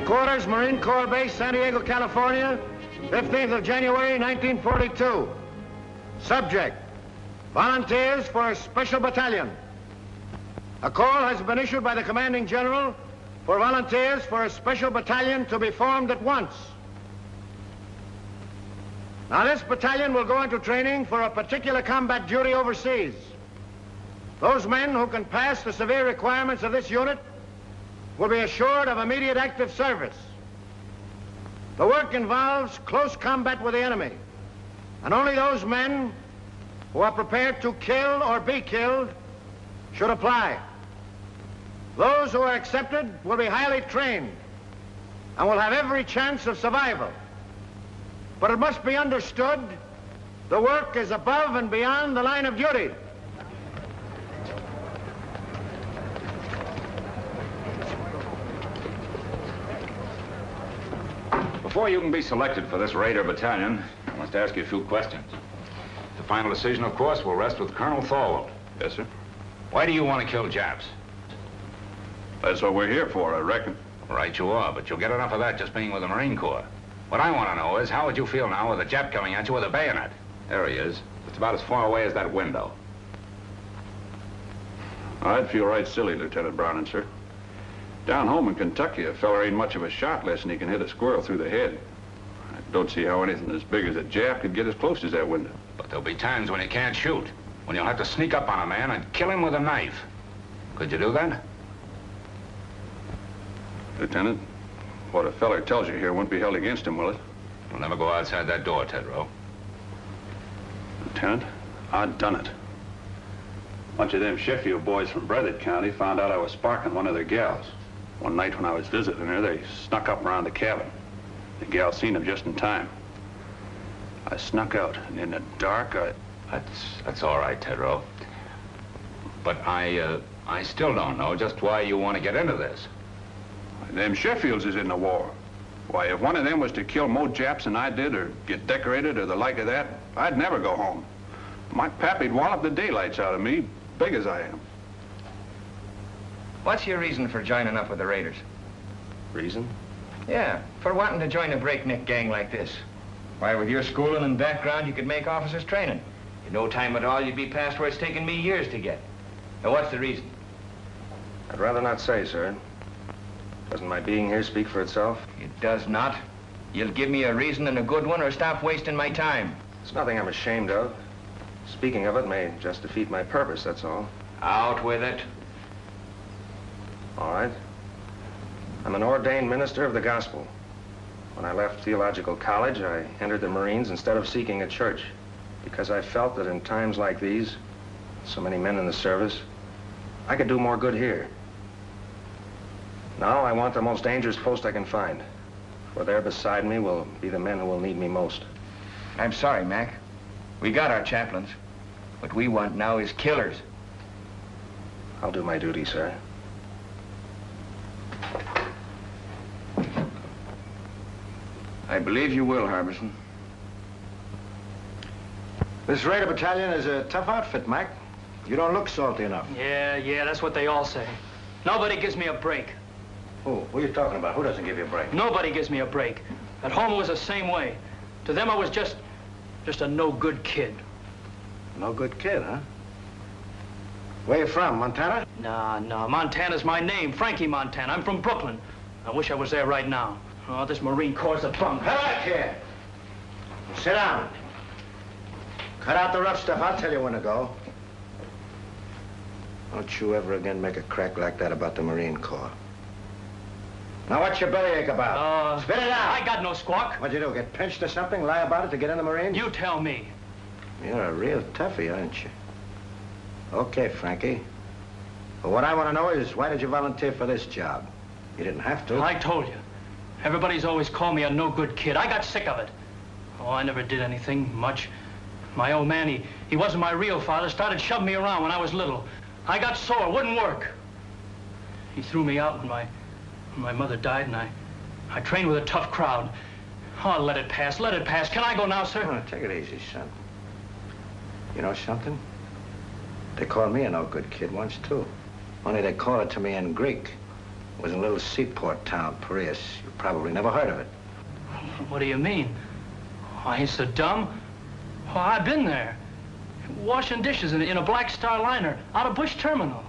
Headquarters, Marine Corps Base, San Diego, California, 15th of January, 1942. Subject, volunteers for a special battalion. A call has been issued by the commanding general for volunteers for a special battalion to be formed at once. Now, this battalion will go into training for a particular combat duty overseas. Those men who can pass the severe requirements of this unit will be assured of immediate active service. The work involves close combat with the enemy, and only those men who are prepared to kill or be killed should apply. Those who are accepted will be highly trained and will have every chance of survival. But it must be understood, the work is above and beyond the line of duty. Before you can be selected for this Raider battalion, I must ask you a few questions. The final decision, of course, will rest with Colonel Thorwald. Yes, sir. Why do you want to kill Japs? That's what we're here for, I reckon. Right you are, but you'll get enough of that just being with the Marine Corps. What I want to know is, how would you feel now with a Jap coming at you with a bayonet? There he is. It's about as far away as that window. I'd feel right silly, Lieutenant Browning, sir. Down home in Kentucky, a fella ain't much of a shot unless he can hit a squirrel through the head. I don't see how anything as big as a Jap could get as close as that window. But there'll be times when you can't shoot, when you'll have to sneak up on a man and kill him with a knife. Could you do that? Lieutenant, what a feller tells you here won't be held against him, will it? We'll never go outside that door, Tedrow. Lieutenant, I'd done it. A bunch of them Sheffield boys from Breathitt County found out I was sparking one of their gals. One night when I was visiting her, they snuck up around the cabin. The gal seen them just in time. I snuck out, and in the dark, That's all right, Tedrow. But I still don't know just why you want to get into this. Them Sheffields is in the war. Why, if one of them was to kill more Japs than I did, or get decorated, or the like of that, I'd never go home. My pappy'd wallop the daylights out of me, big as I am. What's your reason for joining up with the Raiders? Reason? Yeah, for wanting to join a breakneck gang like this. Why, with your schooling and background, you could make officers' training. In no time at all, you'd be past where it's taken me years to get. Now, what's the reason? I'd rather not say, sir. Doesn't my being here speak for itself? It does not. You'll give me a reason and a good one, or stop wasting my time. It's nothing I'm ashamed of. Speaking of it may just defeat my purpose, that's all. Out with it. All right. I'm an ordained minister of the gospel. When I left theological college, I entered the Marines instead of seeking a church, because I felt that in times like these, so many men in the service, I could do more good here. Now I want the most dangerous post I can find, for there beside me will be the men who will need me most. I'm sorry, Mac. We got our chaplains. What we want now is killers. I'll do my duty, sir. I believe you will, Harbison. This Raider battalion is a tough outfit, Mac. You don't look salty enough. Yeah, that's what they all say. Nobody gives me a break. Who are you talking about? Who doesn't give you a break? Nobody gives me a break. At home it was the same way. To them I was just a no-good kid. No good kid, huh? Where you from, Montana? No, Montana's my name, Frankie Montana. I'm from Brooklyn. I wish I was there right now. Oh, this Marine Corps is a bunk. Come back here. Sit down. Cut out the rough stuff. I'll tell you when to go. Don't you ever again make a crack like that about the Marine Corps. Now, what's your bellyache about? Spit it out. I got no squawk. What'd you do, get pinched or something? Lie about it to get in the Marines? You tell me. You're a real toughie, aren't you? Okay, Frankie. But what I want to know is, why did you volunteer for this job? You didn't have to. I told you. Everybody's always called me a no-good kid. I got sick of it. Oh, I never did anything much. My old man, he wasn't my real father, started shoving me around when I was little. I got sore, wouldn't work. He threw me out when my mother died, and I trained with a tough crowd. Oh, let it pass, let it pass. Can I go now, sir? Oh, take it easy, son. You know something? They called me a no-good kid once, too. Only they call it to me in Greek. It was in a little seaport town, Piraeus. You probably never heard of it. What do you mean? I ain't so dumb. Oh, I've been there. Washing dishes in a Black Star liner out of Bush Terminal.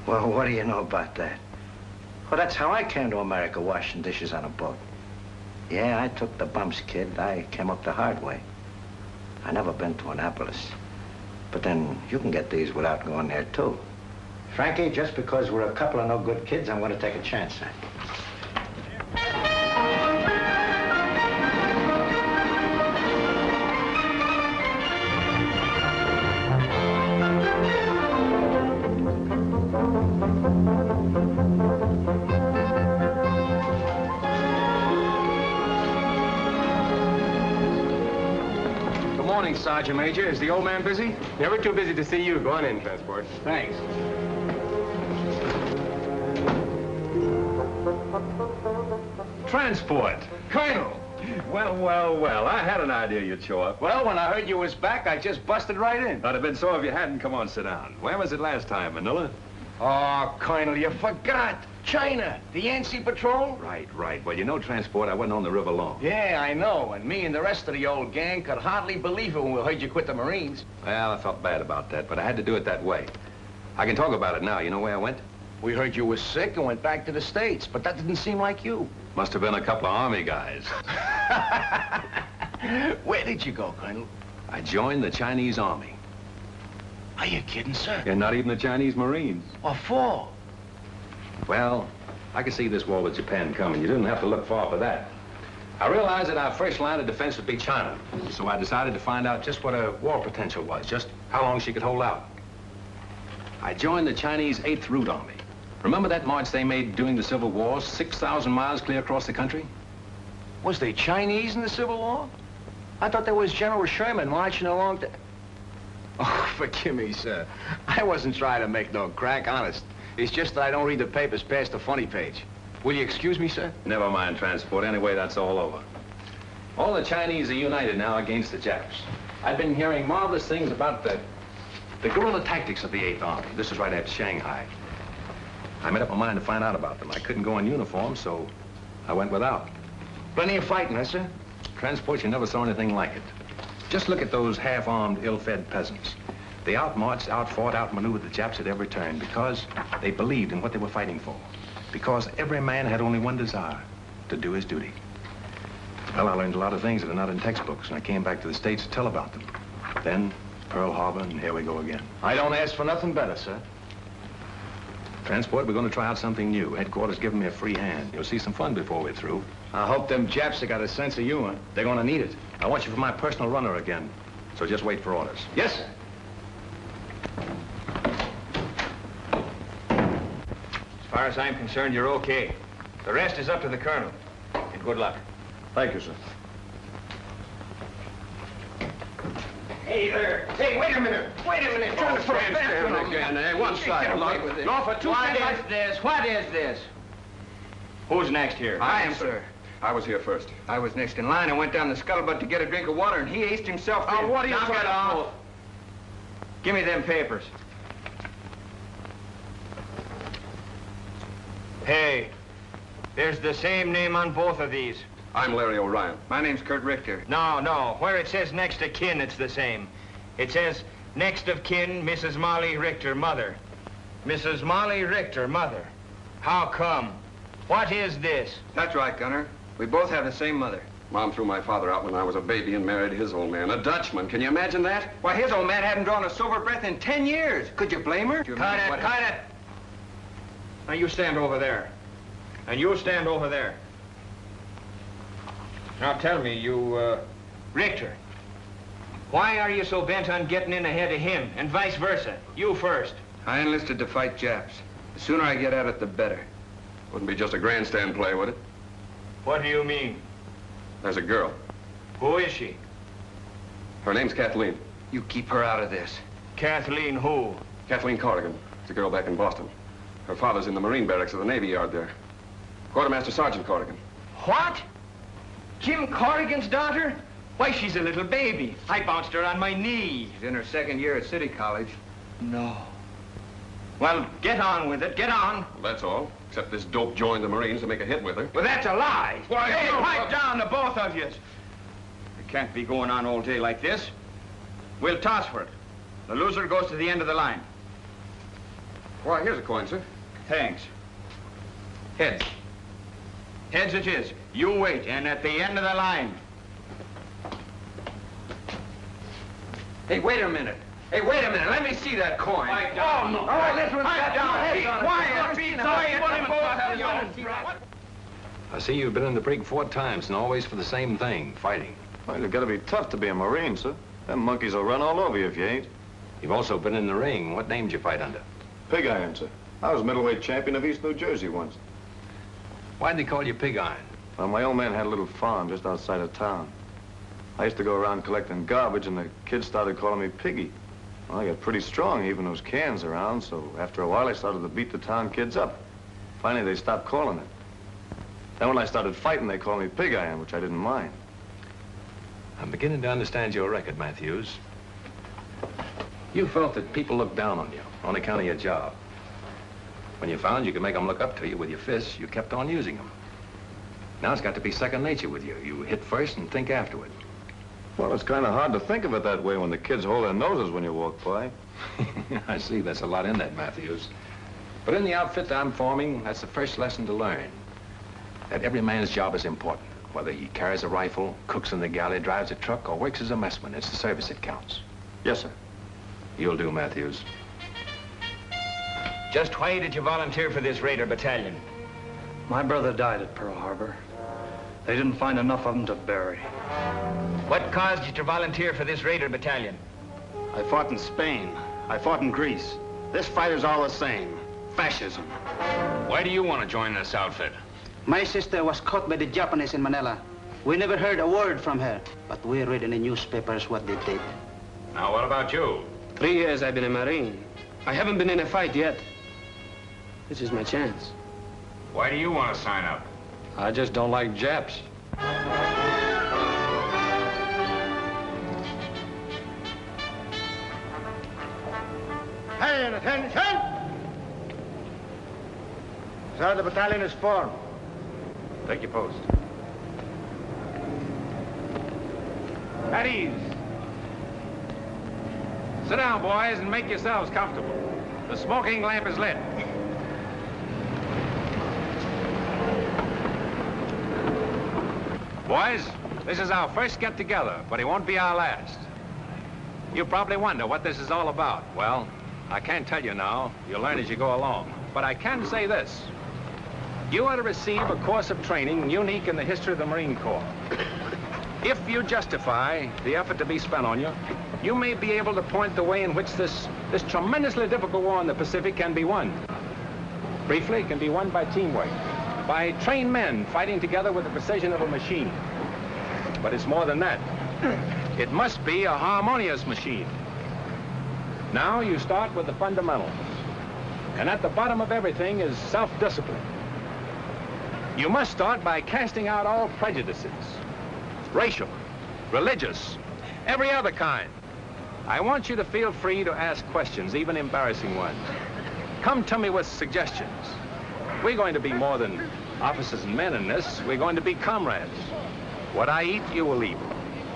Well, what do you know about that? Well, that's how I came to America, washing dishes on a boat. Yeah, I took the bumps, kid. I came up the hard way. I never been to Annapolis. But then you can get these without going there, too. Frankie, just because we're a couple of no good kids, I'm going to take a chance on you. Sergeant Major, is the old man busy? Never too busy to see you. Go on in, Transport. Thanks. Transport. Colonel! Well, I had an idea you'd show up. Well, when I heard you was back, I just busted right in. I'd have been so if you hadn't. Come on, sit down. Where was it last time, Manila? Oh, Colonel, you forgot. China, the Yancey Patrol. Right. Well, you know, Transport, I wasn't on the river long. Yeah, I know. And me and the rest of the old gang could hardly believe it when we heard you quit the Marines. Well, I felt bad about that, but I had to do it that way. I can talk about it now. You know where I went? We heard you was sick and went back to the States, but that didn't seem like you. Must have been a couple of Army guys. Where did you go, Colonel? I joined the Chinese Army. Are you kidding, sir? And not even the Chinese Marines. What for? Well, I could see this war with Japan coming. You didn't have to look far for that. I realized that our first line of defense would be China. So I decided to find out just what her war potential was, just how long she could hold out. I joined the Chinese 8th Route Army. Remember that march they made during the Civil War, 6,000 miles clear across the country? Was they Chinese in the Civil War? I thought there was General Sherman marching along the... Oh, forgive me, sir. I wasn't trying to make no crack, honest. It's just that I don't read the papers past the funny page. Will you excuse me, sir? Never mind, Transport. Anyway, that's all over. All the Chinese are united now against the Japs. I've been hearing marvelous things about the guerrilla tactics of the 8th Army. This is right after Shanghai. I made up my mind to find out about them. I couldn't go in uniform, so I went without. Plenty of fighting, huh, sir? Transport, you never saw anything like it. Just look at those half-armed, ill-fed peasants. They outmarched, outfought, outmaneuvered the Japs at every turn because they believed in what they were fighting for. Because every man had only one desire, to do his duty. Well, I learned a lot of things that are not in textbooks, and I came back to the States to tell about them. Then, Pearl Harbor, and here we go again. I don't ask for nothing better, sir. Transport, we're going to try out something new. Headquarters giving me a free hand. You'll see some fun before we're through. I hope them Japs have got a sense of humor. They're going to need it. I want you for my personal runner again, so just wait for orders. Yes, sir. As far as I'm concerned, you're okay. The rest is up to the colonel. And good luck. Thank you, sir. Hey there. Hey, wait a minute. Wait a minute. Trying to put a fence on again. Hey, one side. No, for two seconds. What is this? Who's next here? I am, sir. I was here first. I was next in line. I went down the scuttlebutt to get a drink of water, and he aced himself in. Oh, what are you Knock it off. Give me them papers. Hey, there's the same name on both of these. I'm Larry O'Ryan. My name's Kurt Richter. No. Where it says next of kin, it's the same. It says next of kin, Mrs. Molly Richter, mother. Mrs. Molly Richter, mother. How come? What is this? That's right, Gunner. We both have the same mother. Mom threw my father out when I was a baby and married his old man, a Dutchman. Can you imagine that? Why, his old man hadn't drawn a sober breath in 10 years. Could you blame her? Cut it. Now you stand over there. And you stand over there. Now tell me, you, Richter, why are you so bent on getting in ahead of him, and vice versa? You first. I enlisted to fight Japs. The sooner I get at it, the better. Wouldn't be just a grandstand play, would it? What do you mean? There's a girl. Who is she? Her name's Kathleen. You keep her out of this. Kathleen who? Kathleen Corrigan. It's a girl back in Boston. Her father's in the Marine barracks of the Navy Yard there. Quartermaster Sergeant Corrigan. What? Jim Corrigan's daughter? Why, she's a little baby. I bounced her on my knee. She's in her second year at City College. No. Well, get on with it. Get on. Well, that's all. Except this dope joined the Marines to make a hit with her. Well, that's a lie. Why, Hey, no, pipe down, the both of you. It can't be going on all day like this. We'll toss for it. The loser goes to the end of the line. Why, here's a coin, sir. Thanks. Heads. Heads it is. You wait, and at the end of the line. Hey, wait a minute. Hey, wait a minute. Let me see that coin. Pipe down. Oh, no. All right, this one's got down. Hey, quiet. Be quiet. I see you've been in the brig 4 times, and always for the same thing, fighting. Well, you gotta be tough to be a Marine, sir. Them monkeys will run all over you if you ain't. You've also been in the ring. What name did you fight under? Pig Iron, sir. I was middleweight champion of East New Jersey once. Why'd they call you Pig Iron? Well, my old man had a little farm just outside of town. I used to go around collecting garbage, and the kids started calling me Piggy. Well, I got pretty strong, even those cans around, so after a while I started to beat the town kids up. Finally, they stopped calling it. Then when I started fighting, they called me Pig Iron, which I didn't mind. I'm beginning to understand your record, Matthews. You felt that people looked down on you on account of your job. When you found you could make them look up to you with your fists, you kept on using them. Now it's got to be second nature with you. You hit first and think afterward. Well, it's kind of hard to think of it that way when the kids hold their noses when you walk by. I see. There's a lot in that, Matthews. But in the outfit that I'm forming, that's the first lesson to learn. That every man's job is important. Whether he carries a rifle, cooks in the galley, drives a truck, or works as a messman, it's the service that counts. Yes, sir. You'll do, Matthews. Just why did you volunteer for this Raider battalion? My brother died at Pearl Harbor. They didn't find enough of them to bury. What caused you to volunteer for this Raider battalion? I fought in Spain. I fought in Greece. This fight is all the same. Fascism. Why do you want to join this outfit? My sister was caught by the Japanese in Manila. We never heard a word from her, but we read in the newspapers what they did. Now, what about you? 3 years I've been a Marine. I haven't been in a fight yet. This is my chance. Why do you want to sign up? I just don't like Japs. Hey, and attention! Sir, the battalion is formed. Take your post. At ease. Sit down, boys, and make yourselves comfortable. The smoking lamp is lit. Boys, this is our first get-together, but it won't be our last. You probably wonder what this is all about. Well, I can't tell you now. You'll learn as you go along. But I can say this. You are to receive a course of training unique in the history of the Marine Corps. If you justify the effort to be spent on you, you may be able to point the way in which this tremendously difficult war in the Pacific can be won. Briefly, it can be won by teamwork, by trained men fighting together with the precision of a machine. But it's more than that. It must be a harmonious machine. Now you start with the fundamentals. And at the bottom of everything is self-discipline. You must start by casting out all prejudices. Racial, religious, every other kind. I want you to feel free to ask questions, even embarrassing ones. Come to me with suggestions. We're going to be more than officers and men in this. We're going to be comrades. What I eat, you will eat.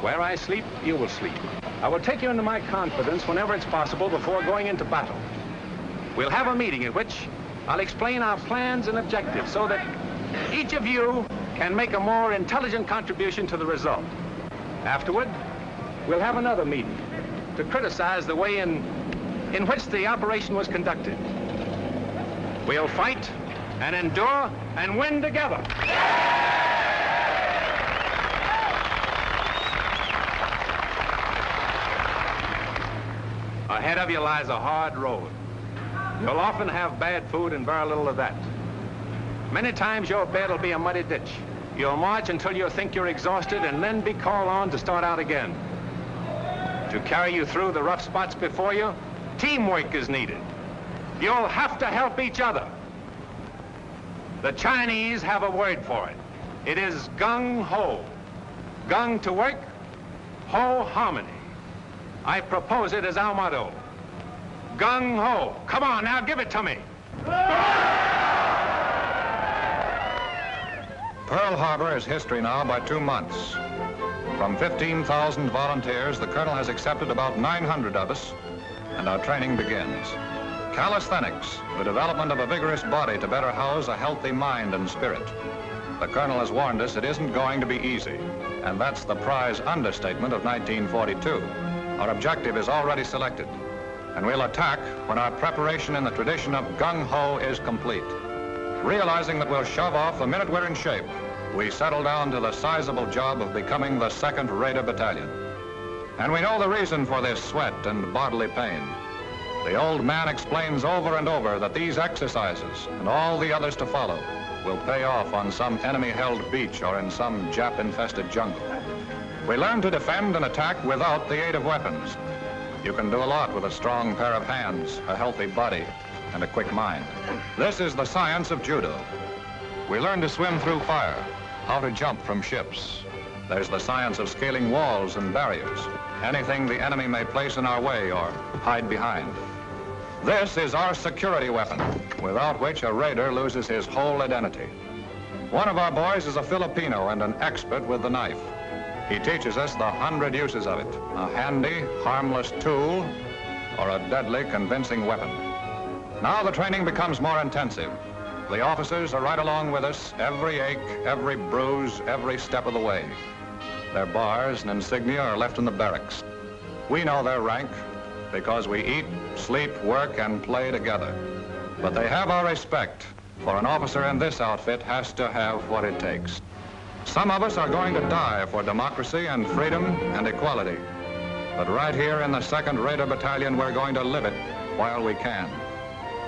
Where I sleep, you will sleep. I will take you into my confidence whenever it's possible before going into battle. We'll have a meeting in which I'll explain our plans and objectives so that each of you can make a more intelligent contribution to the result. Afterward, we'll have another meeting to criticize the way in which the operation was conducted. We'll fight and endure and win together. Ahead of you lies a hard road. You'll often have bad food and very little of that. Many times your bed will be a muddy ditch. You'll march until you think you're exhausted and then be called on to start out again. To carry you through the rough spots before you, teamwork is needed. You'll have to help each other. The Chinese have a word for it. It is Gung Ho. Gung to work, Ho harmony. I propose it as our motto. Gung Ho. Come on, now, give it to me. Pearl Harbor is history now by 2 months. From 15,000 volunteers, the Colonel has accepted about 900 of us, and our training begins. Calisthenics, the development of a vigorous body to better house a healthy mind and spirit. The Colonel has warned us it isn't going to be easy, and that's the prize understatement of 1942. Our objective is already selected, and we'll attack when our preparation in the tradition of Gung Ho is complete. Realizing that we'll shove off the minute we're in shape, we settle down to the sizable job of becoming the 2nd Raider Battalion. And we know the reason for this sweat and bodily pain. The old man explains over and over that these exercises, and all the others to follow, will pay off on some enemy-held beach or in some Jap-infested jungle. We learn to defend and attack without the aid of weapons. You can do a lot with a strong pair of hands, a healthy body, and a quick mind. This is the science of judo. We learn to swim through fire, how to jump from ships. There's the science of scaling walls and barriers, anything the enemy may place in our way or hide behind. This is our security weapon, without which a raider loses his whole identity. One of our boys is a Filipino and an expert with the knife. He teaches us the 100 uses of it, a handy, harmless tool, or a deadly, convincing weapon. Now the training becomes more intensive. The officers are right along with us, every ache, every bruise, every step of the way. Their bars and insignia are left in the barracks. We know their rank because we eat, sleep, work, and play together. But they have our respect, for an officer in this outfit has to have what it takes. Some of us are going to die for democracy and freedom and equality. But right here in the 2nd Raider Battalion, we're going to live it while we can.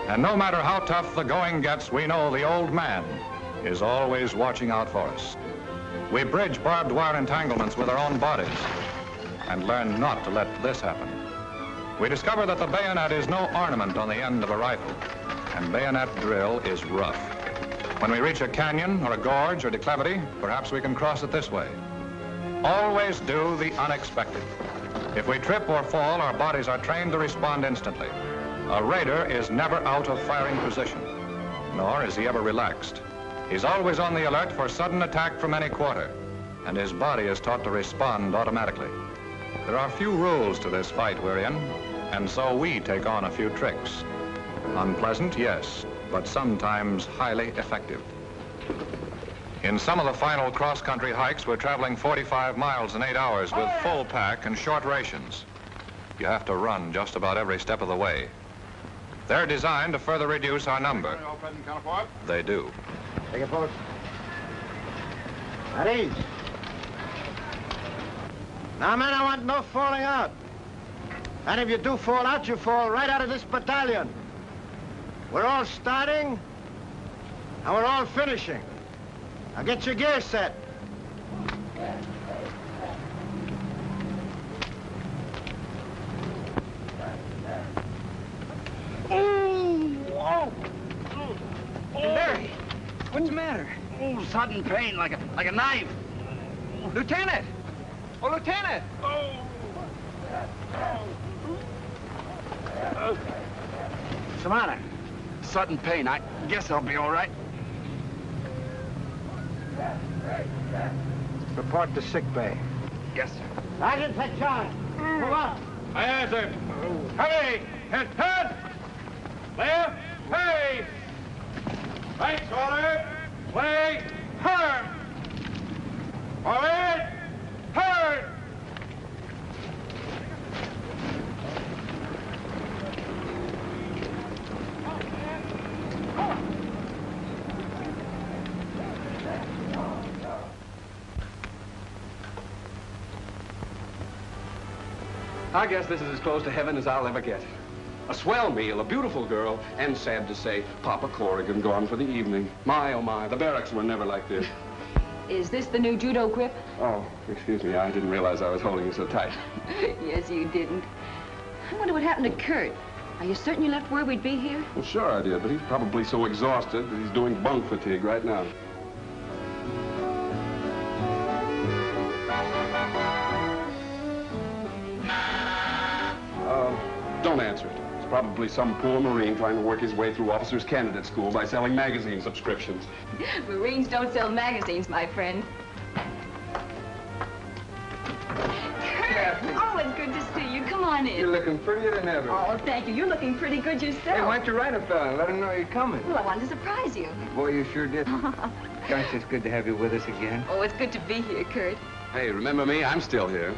And no matter how tough the going gets, we know the old man is always watching out for us. We bridge barbed wire entanglements with our own bodies and learn not to let this happen. We discover that the bayonet is no ornament on the end of a rifle, and bayonet drill is rough. When we reach a canyon or a gorge or declivity, perhaps we can cross it this way. Always do the unexpected. If we trip or fall, our bodies are trained to respond instantly. A raider is never out of firing position, nor is he ever relaxed. He's always on the alert for sudden attack from any quarter, and his body is taught to respond automatically. There are few rules to this fight we're in, and so we take on a few tricks. Unpleasant, yes, but sometimes highly effective. In some of the final cross-country hikes, we're traveling 45 miles in 8 hours with full pack and short rations. You have to run just about every step of the way. They're designed to further reduce our number. They do. Take it forward. At ease. Now, men, I want no falling out. And if you do fall out, you fall right out of this battalion. We're all starting, and we're all finishing. Now get your gear set. Larry, what's the matter? Oh, sudden pain, like a knife. Lieutenant! Oh, Lieutenant! What's the matter? Sudden pain. I guess I'll be all right. Report to sick bay. Yes, sir. Sergeant, take charge. Move up. Aye, aye, sir. Hurry! Head! Left! Hey! Right shoulder! Way! Turn! Forward! Turn! I guess this is as close to heaven as I'll ever get. A swell meal, a beautiful girl, and sad to say, Papa Corrigan gone for the evening. My, oh my, the barracks were never like this. Is this the new judo grip? Oh, excuse me, I didn't realize I was holding you so tight. Yes, you didn't. I wonder what happened to Kurt. Are you certain you left word we'd be here? Well, sure I did, but he's probably so exhausted that he's doing bunk fatigue right now. Don't answer it. It's Probably some poor Marine trying to work his way through officers' candidate school by selling magazine subscriptions. Marines don't sell magazines, my friend. Kurt! Oh, it's good to see you. Come on in. You're looking prettier than ever. Oh, thank you. You're looking pretty good yourself. Hey, why don't you write a fella and let him know you're coming? Well, I wanted to surprise you. Boy, you sure did. Gosh, it's good to have you with us again. Oh, it's good to be here, Kurt. Hey, remember me? I'm still here.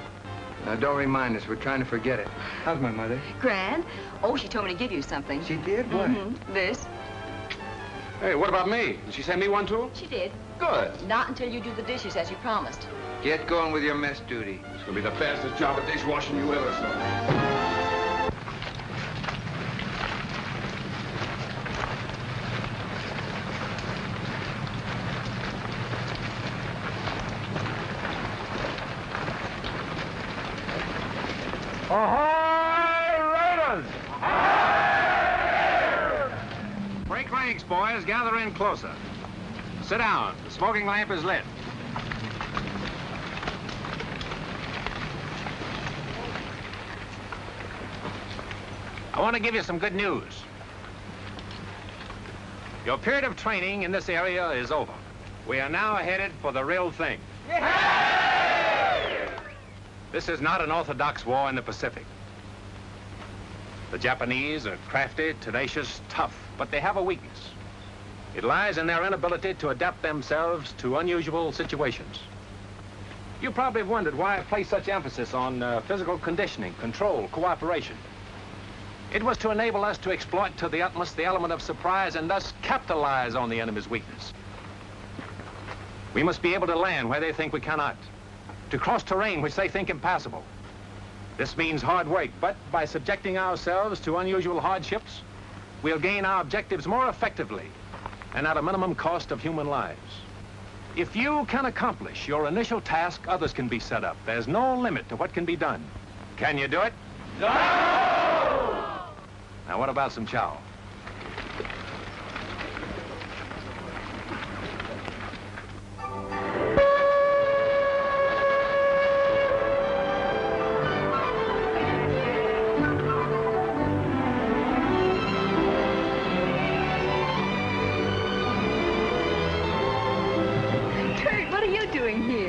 Now, don't remind us. We're trying to forget it. How's my mother? Grand. Oh, she told me to give you something. She did? What? This. Hey, what about me? Did she send me one, too? She did. Good. Not until you do the dishes, as you promised. Get going with your mess duty. It's gonna be the fastest job of dishwashing you ever saw. Ahoy, Raiders! Break ranks, boys. Gather in closer. Sit down. The smoking lamp is lit. I want to give you some good news. Your period of training in this area is over. We are now headed for the real thing. This is not an orthodox war in the Pacific. The Japanese are crafty, tenacious, tough, but they have a weakness. It lies in their inability to adapt themselves to unusual situations. You probably have wondered why I place such emphasis on physical conditioning, control, cooperation. It was to enable us to exploit to the utmost the element of surprise and thus capitalize on the enemy's weakness. We must be able to land where they think we cannot, to cross terrain which they think impassable. This means hard work, but by subjecting ourselves to unusual hardships, we'll gain our objectives more effectively and at a minimum cost of human lives. If you can accomplish your initial task, others can be set up. There's no limit to what can be done. Can you do it? No! Now, what about some chow?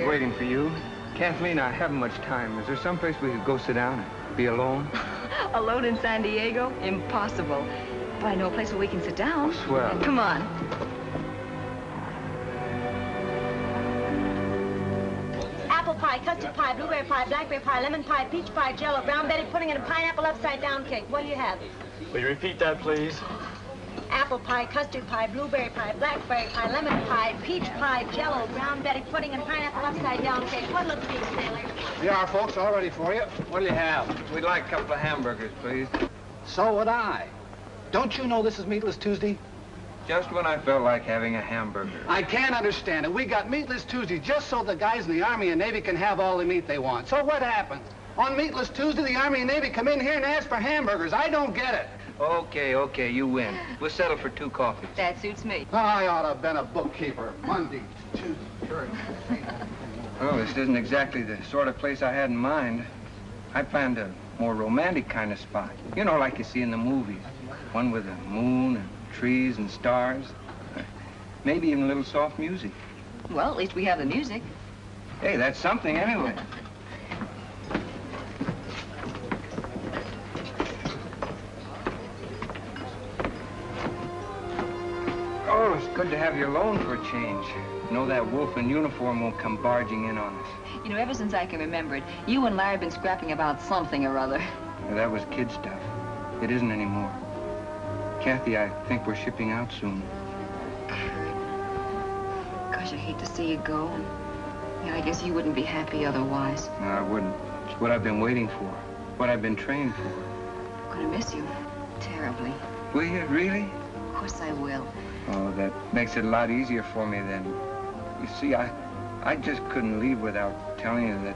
Waiting for you. Kathleen, I haven't much time. Is there someplace we could go sit down and be alone? Alone in San Diego? Impossible. But I know a place where we can sit down. Oh, swell. Come on. Apple pie, custard pie, blueberry pie, blackberry pie, lemon pie, peach pie, jello, brown Betty pudding, and a pineapple upside-down cake. What do you have? Will you repeat that, please? Apple pie, custard pie, blueberry pie, blackberry pie, lemon pie, peach pie, jello, brown Betty pudding, and pineapple upside-down cake. What looks big, Stanley? Here are folks all ready for you. What'll you have? We'd like a couple of hamburgers, please. So would I. Don't you know this is Meatless Tuesday? Just when I felt like having a hamburger. I can't understand it. We got Meatless Tuesday just so the guys in the Army and Navy can have all the meat they want. So what happens? On Meatless Tuesday, the Army and Navy come in here and ask for hamburgers. I don't get it. Okay, you win. We'll settle for 2 coffees. That suits me. I ought to have been a bookkeeper. Monday, Tuesday, Thursday. Well, this isn't exactly the sort of place I had in mind. I planned a more romantic kind of spot. You know, like you see in the movies. One with a moon and trees and stars. Maybe even a little soft music. Well, at least we have the music. Hey, that's something anyway. Oh, it's good to have you alone for a change. Know that wolf in uniform won't come barging in on us. You know, ever since I can remember it, you and Larry have been scrapping about something or other. Well, that was kid stuff. It isn't anymore. Kathy, I think we're shipping out soon. Gosh, I hate to see you go. Yeah, I guess you wouldn't be happy otherwise. No, I wouldn't. It's what I've been waiting for. What I've been trained for. I'm gonna miss you. Terribly. Will you, really? Of course I will. Oh, that makes it a lot easier for me then. You see, I just couldn't leave without telling you that...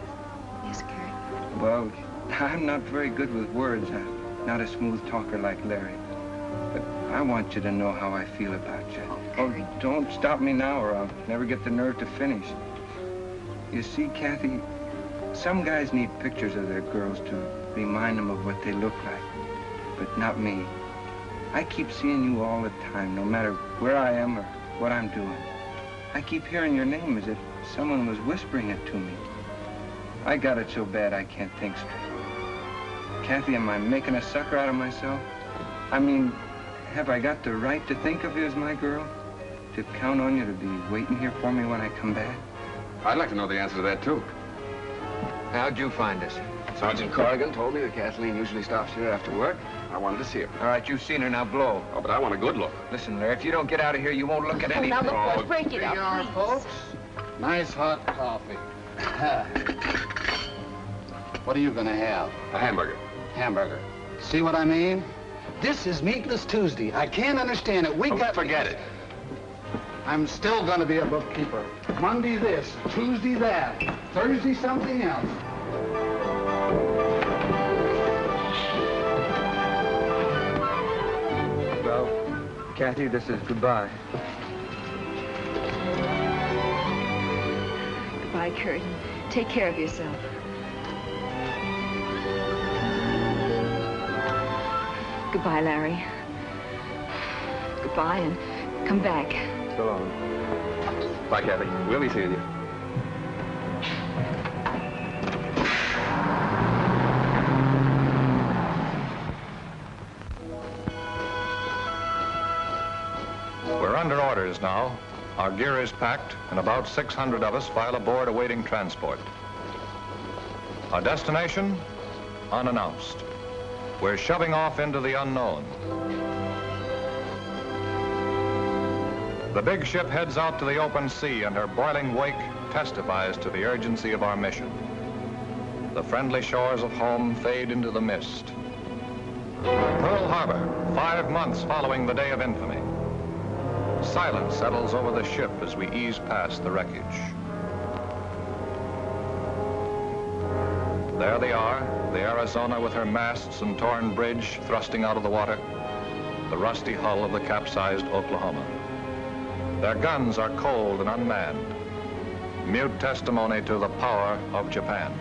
Yes, Kurt? Well, I'm not very good with words. I'm not a smooth talker like Larry. But I want you to know how I feel about you. Oh, don't stop me now or I'll never get the nerve to finish. You see, Kathy, some guys need pictures of their girls to remind them of what they look like. but not me. I keep seeing you all the time, no matter where I am or what I'm doing. I keep hearing your name as if someone was whispering it to me. I got it so bad I can't think straight. Kathy, am I making a sucker out of myself? I mean, have I got the right to think of you as my girl? To count on you to be waiting here for me when I come back? I'd like to know the answer to that, too. How'd you find us? Sergeant Corrigan told me that Kathleen usually stops here after work. I wanted to see her. All right, you've seen her, now blow. Oh, but I want a good look. Listen, Larry, if you don't get out of here, you won't look at anything. Now, look, boys, break it Here up, you are, please. folks. Nice hot coffee. What are you gonna have? A hamburger. Hamburger. See what I mean? This is Meatless Tuesday. I can't understand it. Forget it. I'm still gonna be a bookkeeper. Monday this, Tuesday that, Thursday something else. Well, Kathy, this is goodbye. Goodbye, Kurt. Take care of yourself. Goodbye, Larry. Goodbye, and come back. So long. Bye, Kathy. We'll be seeing you. We're under orders now. Our gear is packed, and about 600 of us file aboard awaiting transport. Our destination? Unannounced. We're shoving off into the unknown. The big ship heads out to the open sea, and her boiling wake testifies to the urgency of our mission. The friendly shores of home fade into the mist. Pearl Harbor, 5 months following the day of infamy. Silence settles over the ship as we ease past the wreckage. There they are, the Arizona with her masts and torn bridge thrusting out of the water, the rusty hull of the capsized Oklahoma. Their guns are cold and unmanned, mute testimony to the power of Japan.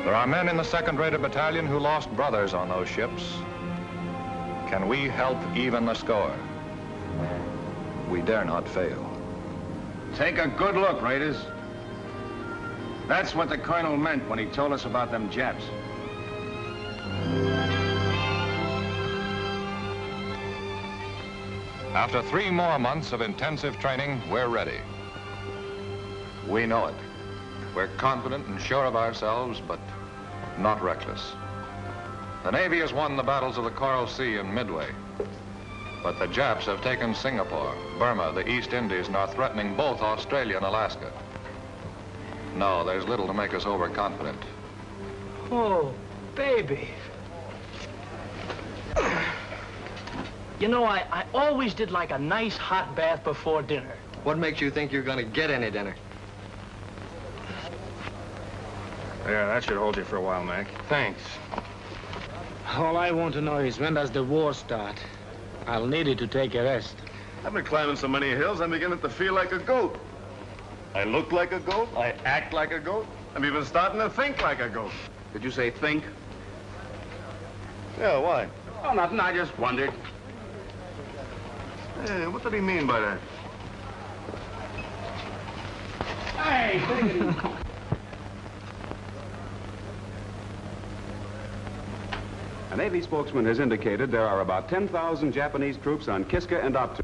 There are men in the 2nd Rated Battalion who lost brothers on those ships. Can we help even the score? We dare not fail. Take a good look, Raiders. That's what the colonel meant when he told us about them Japs. After 3 more months of intensive training, we're ready. We know it. We're confident and sure of ourselves, but not reckless. The Navy has won the battles of the Coral Sea and Midway. But the Japs have taken Singapore, Burma, the East Indies, and are threatening both Australia and Alaska. No, there's little to make us overconfident. Oh, baby. You know, I always did like a nice hot bath before dinner. What makes you think you're gonna get any dinner? Yeah, that should hold you for a while, Mac. Thanks. All I want to know is when does the war start? I'll need it to take a rest. I've been climbing so many hills, I'm beginning to feel like a goat. I look like a goat, I act like a goat, I'm even starting to think like a goat. Did you say think? Yeah, why? Oh, nothing. I just wondered. Hey, what did he mean by that? Hey, take it easy. A Navy spokesman has indicated there are about 10,000 Japanese troops on Kiska and Optu.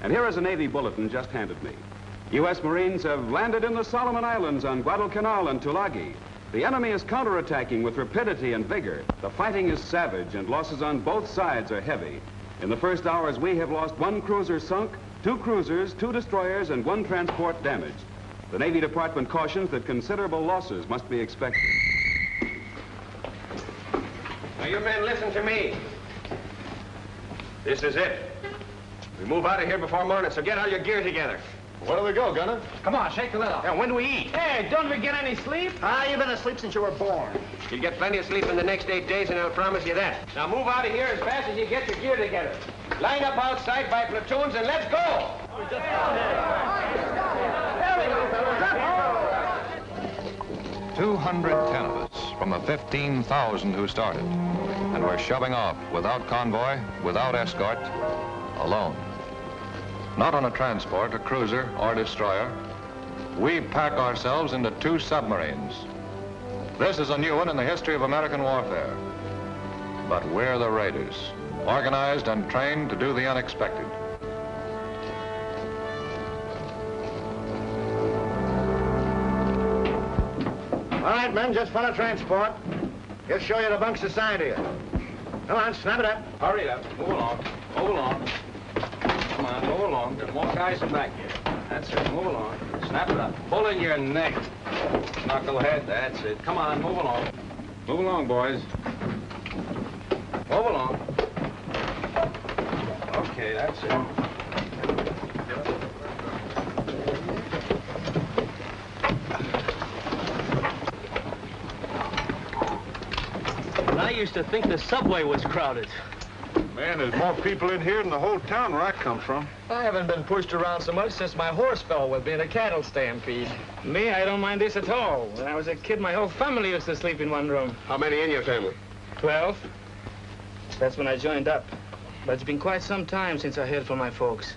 And here is a Navy bulletin just handed me. U.S. Marines have landed in the Solomon Islands on Guadalcanal and Tulagi. The enemy is counterattacking with rapidity and vigor. The fighting is savage and losses on both sides are heavy. In the first hours, we have lost 1 cruiser sunk, 2 cruisers, 2 destroyers, and 1 transport damaged. The Navy Department cautions that considerable losses must be expected. Now, you men, listen to me. This is it. We move out of here before morning, so get all your gear together. Where do we go, Gunner? Come on, shake the lid off. Now, when do we eat? Hey, don't we get any sleep? You've been asleep since you were born. You'll get plenty of sleep in the next 8 days, and I'll promise you that. Now, move out of here as fast as you get your gear together. Line up outside by platoons, and let's go! 210 of us, from the 15,000 who started. And we're shoving off without convoy, without escort, alone. Not on a transport, a cruiser, or destroyer. We pack ourselves into 2 submarines. This is a new one in the history of American warfare. But we're the raiders, organized and trained to do the unexpected. All right, men, just follow transport. He'll show you the bunks assigned to you. Come on, snap it up. Hurry up. Move along. Move along. Come on, move along. There are more guys in back here. That's it. Move along. Snap it up. Pull in your neck. Knucklehead. That's it. Come on, move along. Move along, boys. Move along. Okay, that's it. I used to think the subway was crowded. Man, there's more people in here than the whole town where I come from. I haven't been pushed around so much since my horse fell with me in a cattle stampede. Me, I don't mind this at all. When I was a kid, my whole family used to sleep in one room. How many in your family? 12. That's when I joined up. But it's been quite some time since I heard from my folks.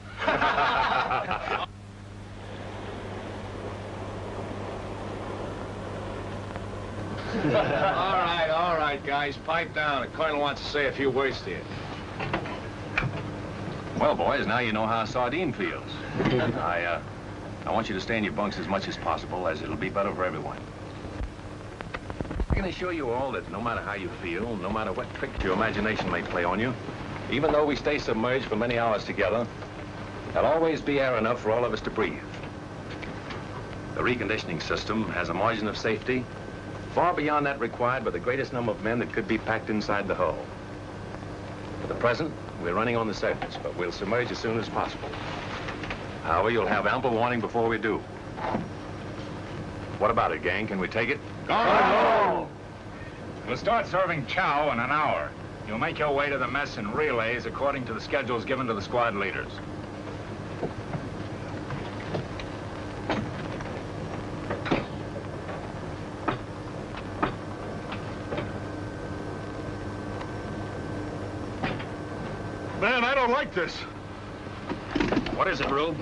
All right, guys, pipe down. The colonel wants to say a few words to you. Well, boys, now you know how a sardine feels. I want you to stay in your bunks as much as possible, as it'll be better for everyone. I can assure you all that no matter how you feel, no matter what tricks your imagination may play on you, even though we stay submerged for many hours together, there'll always be air enough for all of us to breathe. The reconditioning system has a margin of safety far beyond that required by the greatest number of men that could be packed inside the hull. For the present, we're running on the surface, but we'll submerge as soon as possible. However, you'll have ample warning before we do. What about it, gang? Can we take it? Go! We'll start serving chow in an hour. You'll make your way to the mess in relays according to the schedules given to the squad leaders. Man, I don't like this. What is it, Rube?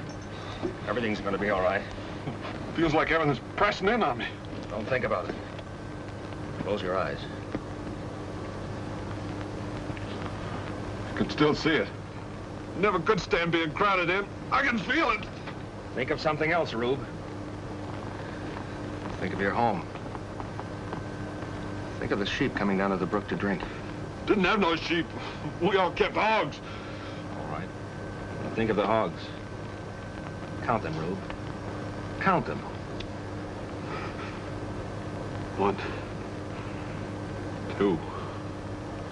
Everything's gonna be all right. Feels like everything's pressing in on me. Don't think about it. Close your eyes. I can still see it. Never could stand being crowded in. I can feel it. Think of something else, Rube. Think of your home. Think of the sheep coming down to the brook to drink. Didn't have no sheep. We all kept hogs. All right. Now think of the hogs. Count them, Rube. Count them. 1, 2,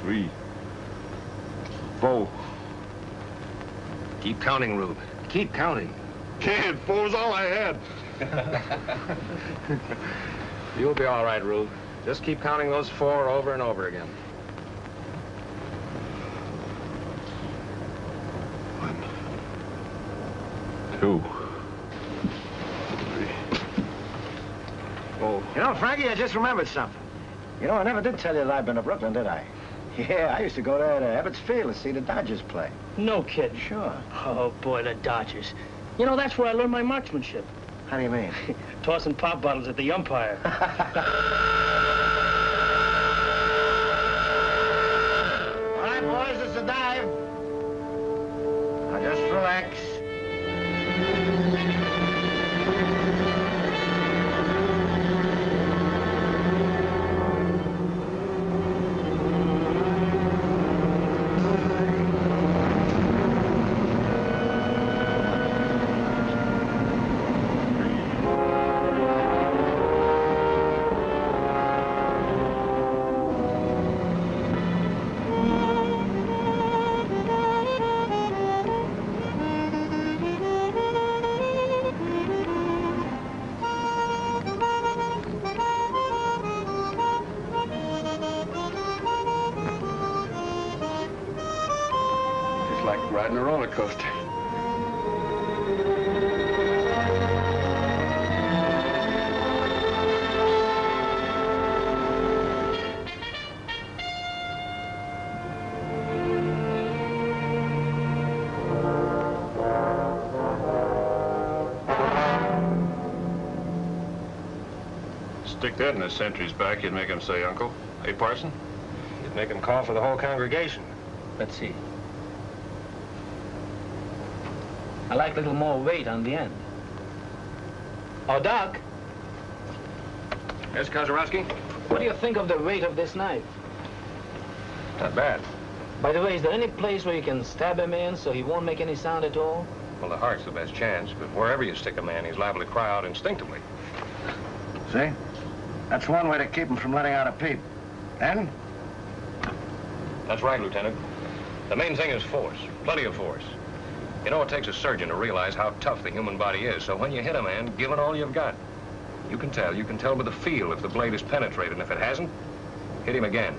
3, 4. Keep counting, Rube. Keep counting. Can't. 4's all I had. You'll be all right, Rube. Just keep counting those 4 over and over again. 2, 3, 4. You know, Frankie, I just remembered something. You know, I never did tell you that I've been to Brooklyn, did I? Yeah, I used to go there to Ebbets Field to see the Dodgers play. No kidding. Sure. Oh, boy, the Dodgers. You know, that's where I learned my marksmanship. How do you mean? Tossing pop bottles at the umpire. All right, boys, it's a dive. Now just relax. Like riding a roller coaster. Stick that in a sentry's back, you'd make him say, Uncle. Hey, Parson? You'd make him call for the whole congregation. Let's see. I like a little more weight on the end. Oh, Doc. Yes, Kozarowski? What do you think of the weight of this knife? Not bad. By the way, is there any place where you can stab him in so he won't make any sound at all? Well, the heart's the best chance, but wherever you stick a man, he's liable to cry out instinctively. See? That's one way to keep him from letting out a peep. And? That's right, Lieutenant. The main thing is force. Plenty of force. You know, it takes a surgeon to realize how tough the human body is, so when you hit a man, give it all you've got. You can tell by the feel if the blade is penetrated, and if it hasn't, hit him again.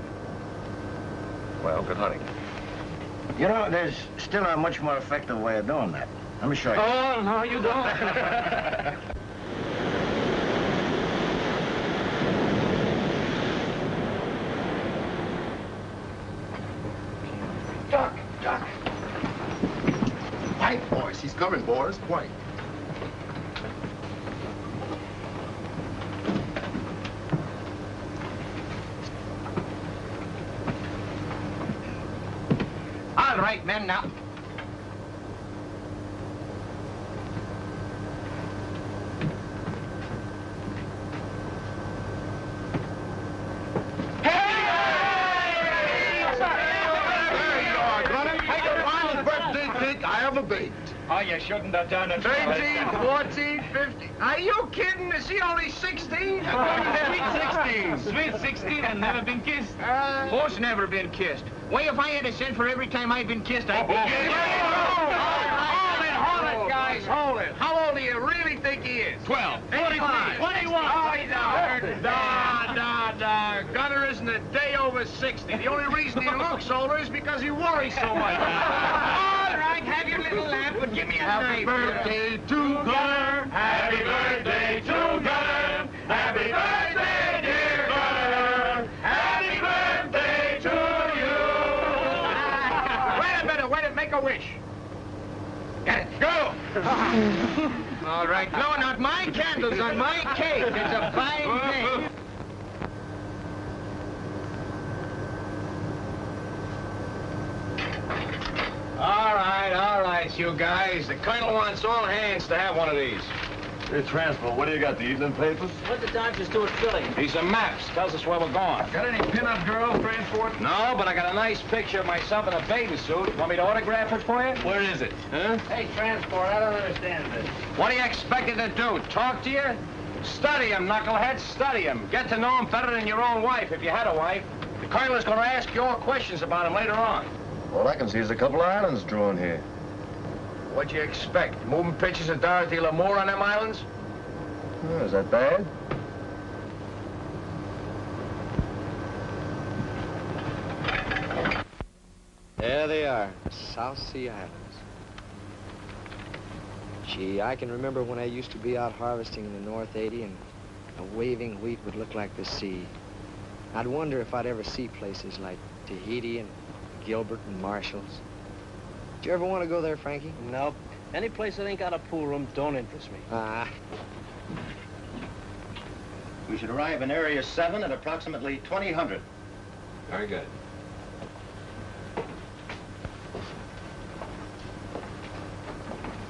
Well, good hunting. You know, there's still a much more effective way of doing that. Let me show you. Oh, no, you don't. Doc. Quiet, boys. He's coming, boys. Quiet. All right, men, now. I have a bait. Oh, you shouldn't have done it. 13, 14, 15. Are you kidding? Is he only 16? Sweet 16. Sweet 16 and never been kissed. Horse never been kissed. Why, if I had a cent for every time I've been kissed, I'd be... Hold it, guys, hold it. How old do you really think he is? 12. 25. 21. Oh, he's out. Nah. Gunner isn't a day over 60. The only reason he looks older is because he worries so much. All right, have your little laugh, but give me a Happy birthday to Gunner. Happy birthday to Gunner. Happy birthday, dear Gunner. Happy birthday to you. Wait a minute, make a wish. Get it, go. All right, no, not my candles on my cake. It's a fine day. All right, you guys. The colonel wants all hands to have one of these. Hey, Transport, what do you got, the evening papers? What's the time to Stuart filling? These are maps. Tells us where we're going. Got any pin-up girls, Transport? No, but I got a nice picture of myself in a bathing suit. Want me to autograph it for you? Where is it? Huh? Hey, Transport, I don't understand this. What do you expect him to do? Talk to you? Study him, knucklehead. Study him. Get to know him better than your own wife, if you had a wife. The colonel is going to ask your questions about him later on. All I can see is a couple of islands drawn here. What'd you expect? Moving pictures of Dorothy Lamour on them islands? Oh, is that bad? There they are, South Sea Islands. Gee, I can remember when I used to be out harvesting in the North 80 and a waving wheat would look like the sea. I'd wonder if I'd ever see places like Tahiti and Gilbert and Marshall's. Did you ever want to go there, Frankie? Nope. Any place that ain't got a pool room don't interest me. We should arrive in Area 7 at approximately 2000. Very good.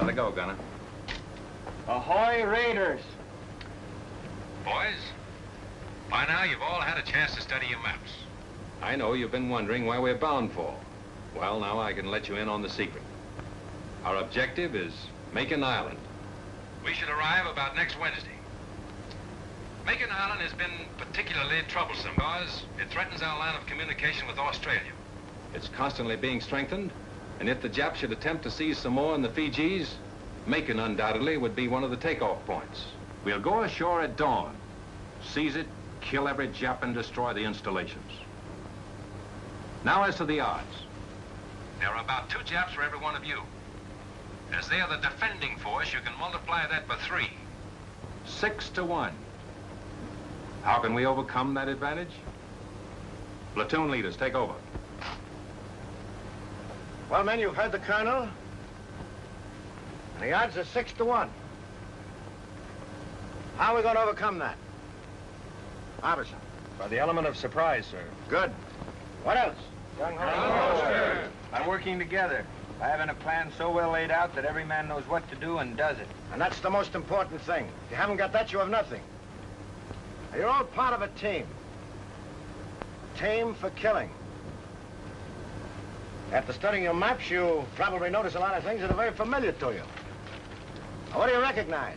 Let it go, Gunner. Ahoy, Raiders! Boys, by now you've all had a chance to study your maps. I know you've been wondering where we're bound for. Well, now I can let you in on the secret. Our objective is Makin Island. We should arrive about next Wednesday. Makin Island has been particularly troublesome because it threatens our line of communication with Australia. It's constantly being strengthened, and if the Japs should attempt to seize Samoa and the Fijis, Makin undoubtedly would be one of the takeoff points. We'll go ashore at dawn, seize it, kill every Jap, and destroy the installations. Now as to the odds. There are about 2 Japs for every one of you. As they are the defending force, you can multiply that by 3. 6 to 1. How can we overcome that advantage? Platoon leaders, take over. Well, men, you've heard the colonel. And the odds are 6 to 1. How are we going to overcome that? Officer. For the element of surprise, sir. Good. What else? Gung Ho, sir. By working together. By having a plan so well laid out that every man knows what to do and does it. And that's the most important thing. If you haven't got that, you have nothing. Now, you're all part of a team. A team for killing. After studying your maps, you probably notice a lot of things that are very familiar to you. Now, what do you recognize?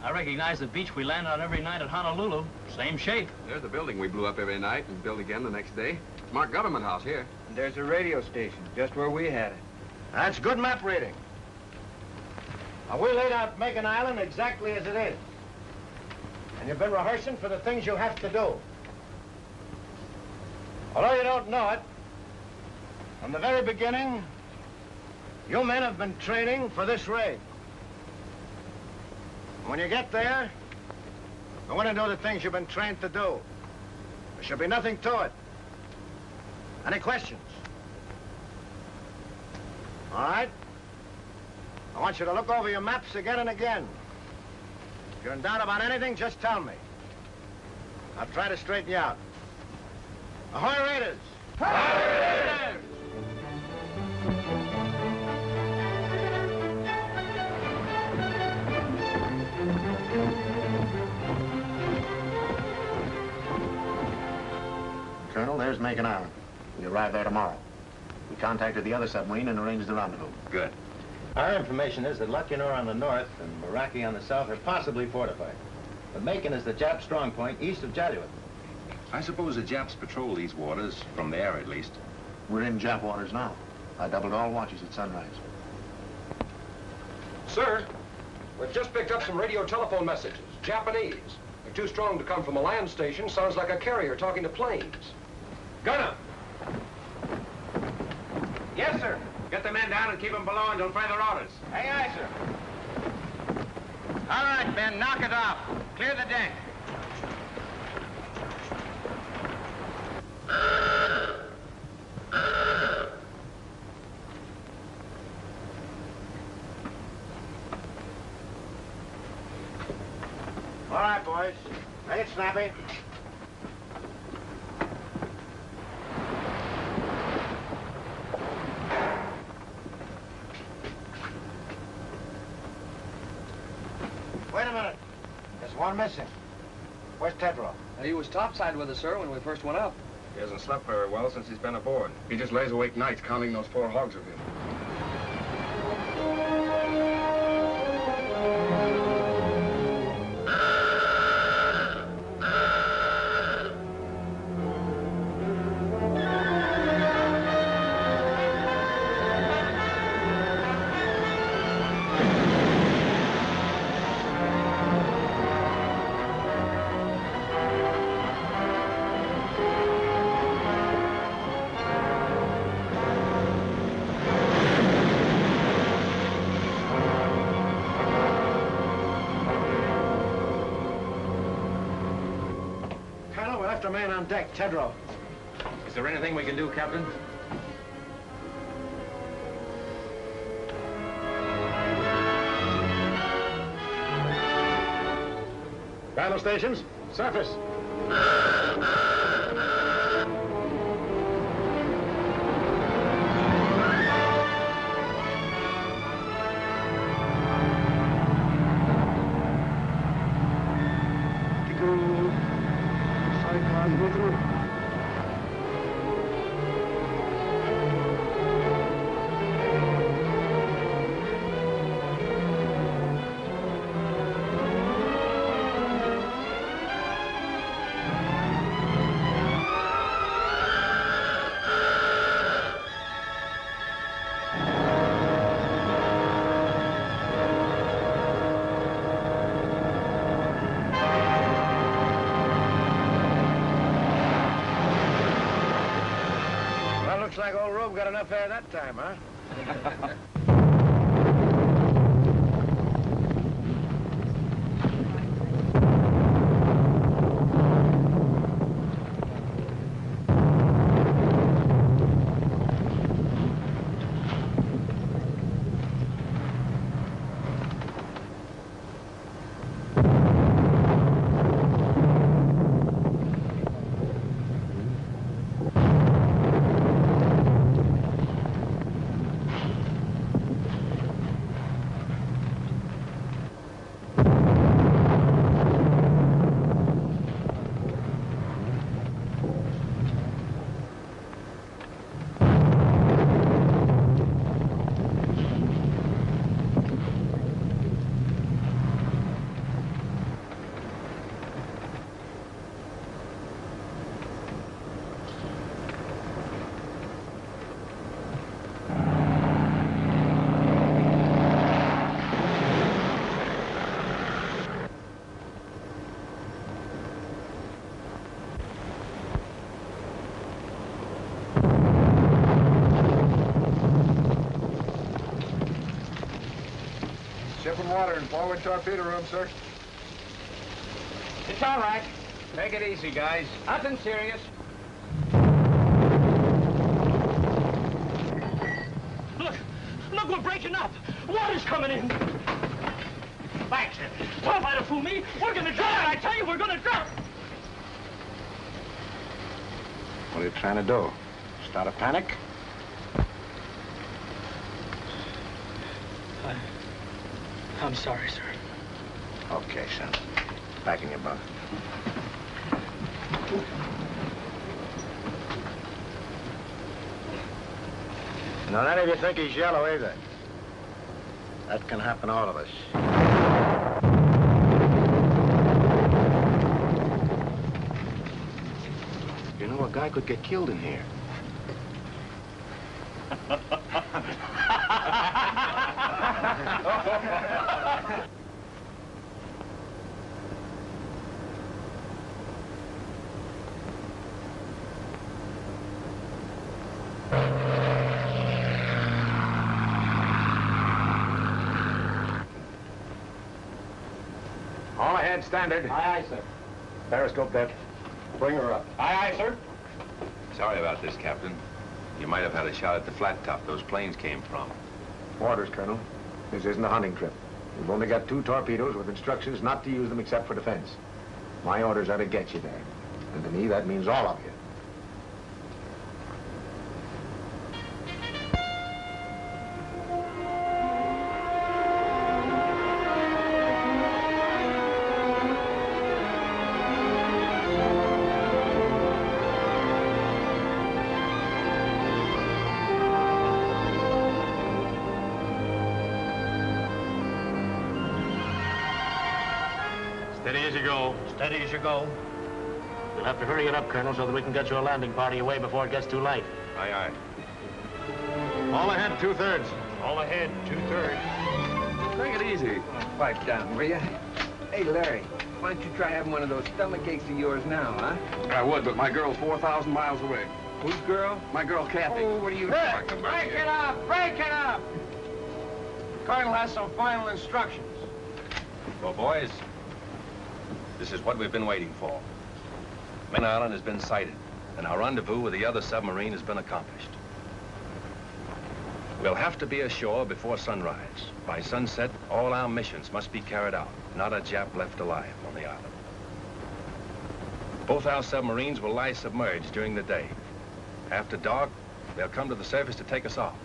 I recognize the beach we land on every night at Honolulu. Same shape. There's the building we blew up every night and built again the next day. Marked Government House here. And there's a radio station, just where we had it. That's good map reading. Now, we laid out Makin Island exactly as it is. And you've been rehearsing for the things you have to do. Although you don't know it, from the very beginning, you men have been training for this raid. When you get there, I want to know the things you've been trained to do. There should be nothing to it. Any questions? All right? I want you to look over your maps again and again. If you're in doubt about anything, just tell me. I'll try to straighten you out. Ahoy, Raiders! Ahoy, Raiders! Colonel, there's Makin Island. We arrive there tomorrow. We contacted the other submarine and arranged the rendezvous. Good. Our information is that Lucknow on the north and Meraki on the south are possibly fortified. But Makin is the Jap strong point east of Jalluit. I suppose the Japs patrol these waters, from there at least. We're in Jap waters now. I doubled all watches at sunrise. Sir, we've just picked up some radio telephone messages. Japanese. They're too strong to come from a land station. Sounds like a carrier talking to planes. Gunner! Yes, sir. Get the men down and keep them below until further orders. Aye, aye, sir. All right, men, knock it off. Clear the deck. All right, boys. Make it snappy. Wait a minute. There's one missing. Where's Tedrow? He was topside with us, sir, when we first went up. He hasn't slept very well since he's been aboard. He just lays awake nights counting those 4 hogs of him. A man on deck, Tedrow. Is there anything we can do, Captain? Battle stations, surface. Looks like old Rube got enough air that time, huh? Open water in forward torpedo room, sir. It's all right. Take it easy, guys. Nothing serious. Look, we're breaking up. Water's coming in. Baxter, don't try to fool me. We're gonna drown. I tell you, we're gonna drown. What are you trying to do? Start a panic? I'm sorry, sir. Okay, son. Back in your bunk. Now, none of you think he's yellow either. That can happen to all of us. You know, a guy could get killed in here. All ahead, standard. Aye, aye, sir. Periscope that. Bring her up. Aye, aye, sir. Sorry about this, Captain. You might have had a shot at the flat top those planes came from. Orders, Colonel. This isn't a hunting trip. We've only got 2 torpedoes with instructions not to use them except for defense. My orders are to get you there. And to me, that means all of you. Steady as you go. Steady as you go. You'll have to hurry it up, Colonel, so that we can get your landing party away before it gets too late. Aye, aye. All ahead, 2/3. All ahead, 2/3. Take it easy. Pipe down, will you? Hey, Larry, why don't you try having one of those stomach aches of yours now, huh? I would, but my girl's 4,000 miles away. Whose girl? My girl, Kathy. Oh, what are you talking about? Break it up! Break it up! The Colonel has some final instructions. Well, boys, this is what we've been waiting for. Makin Island has been sighted, and our rendezvous with the other submarine has been accomplished. We'll have to be ashore before sunrise. By sunset, all our missions must be carried out. Not a Jap left alive on the island. Both our submarines will lie submerged during the day. After dark, they'll come to the surface to take us off.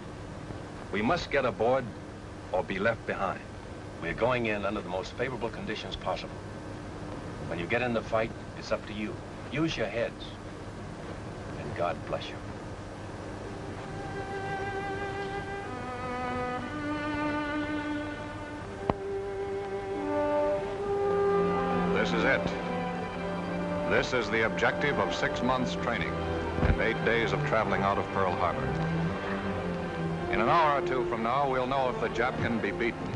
We must get aboard or be left behind. We're going in under the most favorable conditions possible. When you get in the fight, it's up to you. Use your heads. And God bless you. This is it. This is the objective of 6 months' training and 8 days of traveling out of Pearl Harbor. In an hour or 2 from now, we'll know if the Jap can be beaten.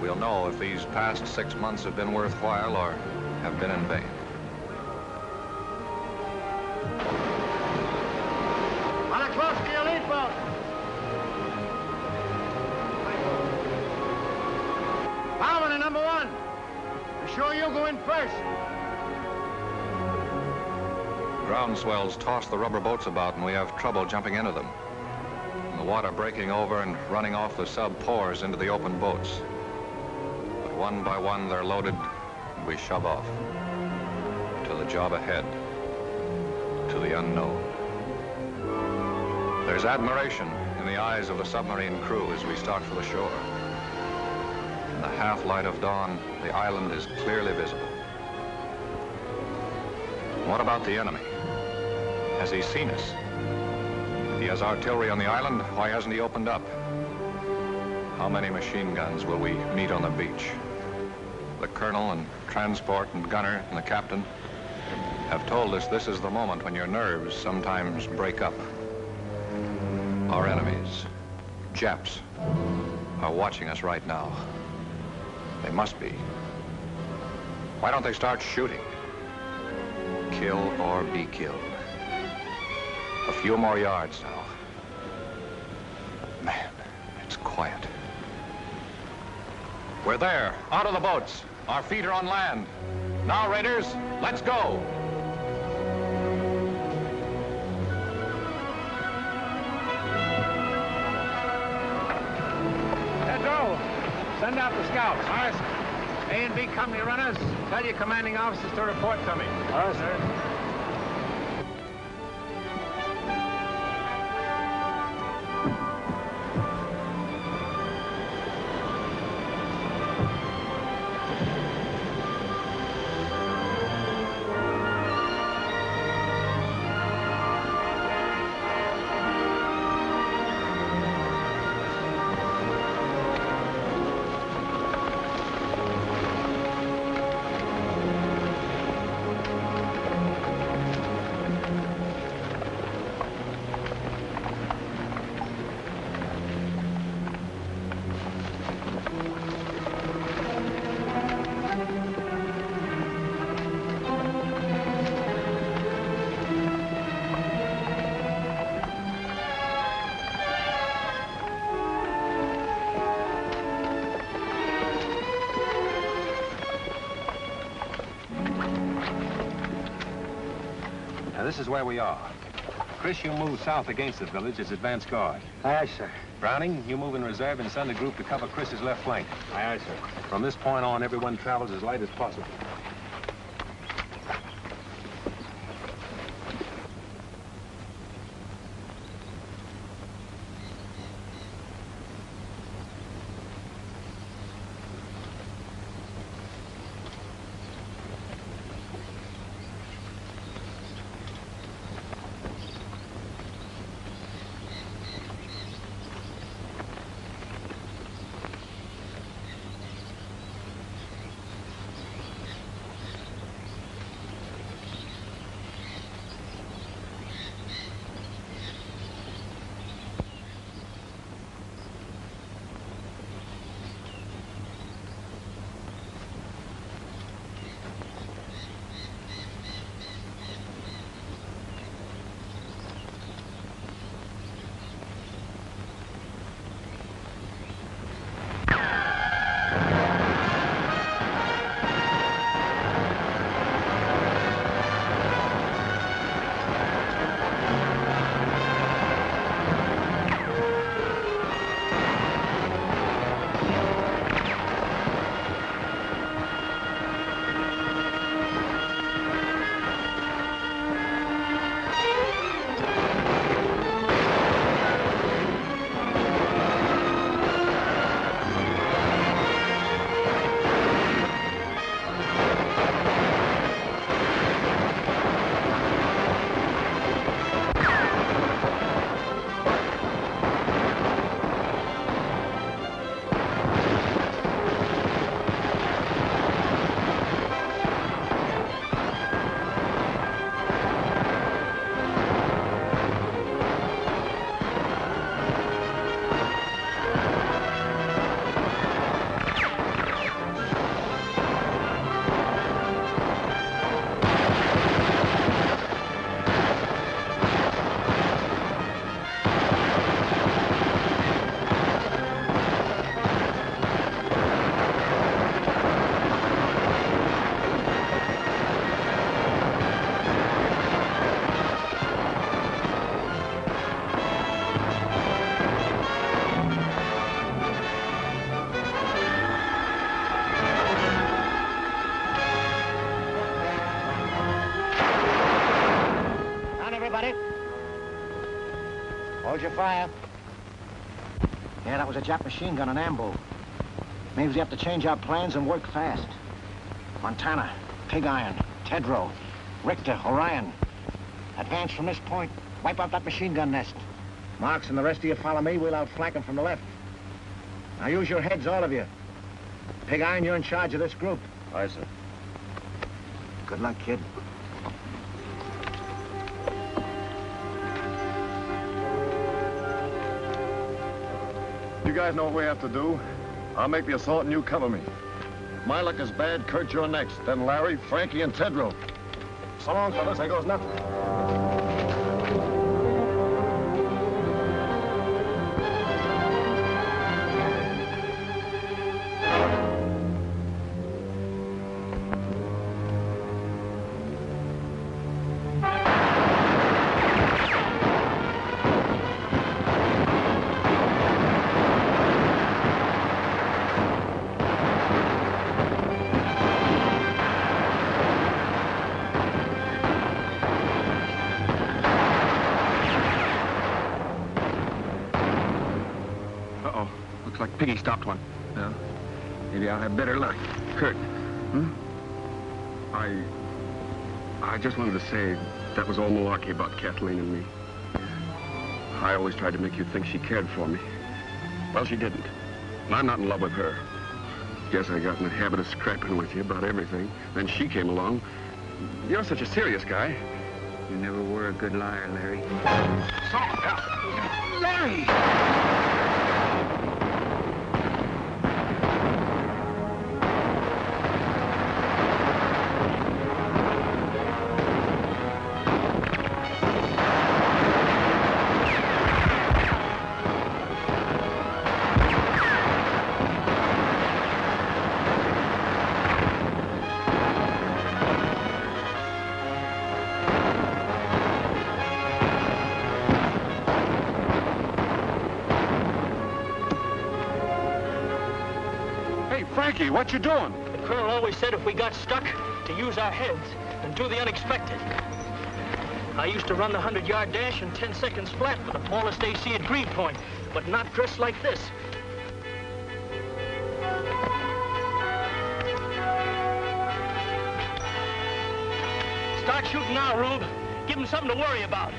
We'll know if these past 6 months have been worthwhile or have been in vain. On a close to your lead boat. Bowman and #1. Be sure you go in first. Ground swells toss the rubber boats about and we have trouble jumping into them. And the water breaking over and running off the sub pours into the open boats. But one by one they're loaded and we shove off. To the job ahead. To the unknown. There's admiration in the eyes of the submarine crew as we start for the shore. In the half-light of dawn, the island is clearly visible. What about the enemy? Has he seen us? If he has artillery on the island, why hasn't he opened up? How many machine guns will we meet on the beach? The colonel and transport and gunner and the captain have told us this is the moment when your nerves sometimes break up. Our enemies, Japs, are watching us right now. They must be. Why don't they start shooting? Kill or be killed. A few more yards now. Man, it's quiet. We're there, out of the boats. Our feet are on land. Now, Raiders, let's go. Pedro, send out the scouts. All right, sir. A and B company runners, tell your commanding officers to report to me. All right, sir. Now, this is where we are. Chris, you move south against the village as advance guard. Aye, aye, sir. Browning, you move in reserve and send a group to cover Chris's left flank. Aye, aye, sir. From this point on, everyone travels as light as possible. Hold your fire. Yeah, that was a Jap machine gun on ambo. Means we have to change our plans and work fast. Montana, Pig Iron, Tedrow, Richter, Orion. Advance from this point. Wipe out that machine gun nest. Marks and the rest of you follow me. We'll outflank them from the left. Now use your heads, all of you. Pig Iron, you're in charge of this group. Aye, sir. Good luck, kid. You guys know what we have to do. I'll make the assault and you cover me. If my luck is bad, Kurt, you're next. Then Larry, Frankie, and Tedrow. So long, fellas. There goes nothing. like Piggy stopped one. Well, maybe I'll have better luck. Kurt. Hmm? I just wanted to say that was all malarkey about Kathleen and me. I always tried to make you think she cared for me. Well, she didn't. And I'm not in love with her. Guess I got in the habit of scrapping with you about everything. Then she came along. You're such a serious guy. You never were a good liar, Larry. Larry! Frankie, what you doing? The colonel always said if we got stuck, to use our heads and do the unexpected. I used to run the 100-yard dash in 10 seconds flat with the smallest AC at Green Point, but not dressed like this. Start shooting now, Rube. Give him something to worry about.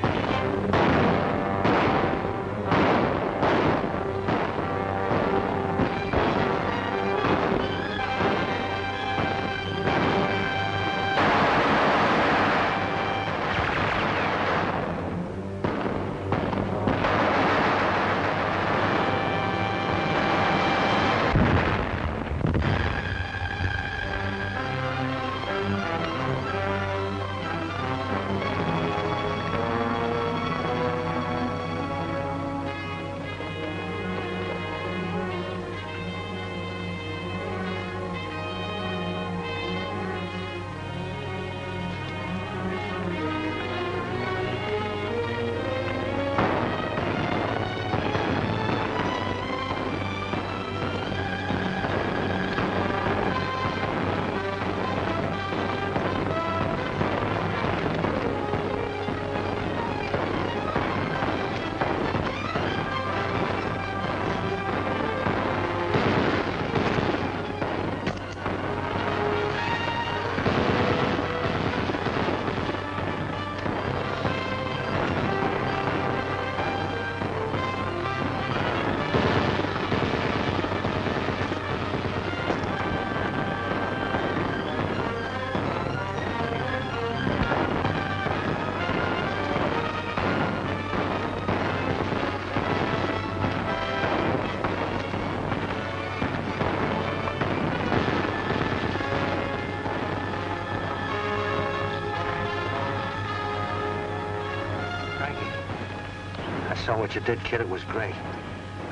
I saw what you did, kid. It was great.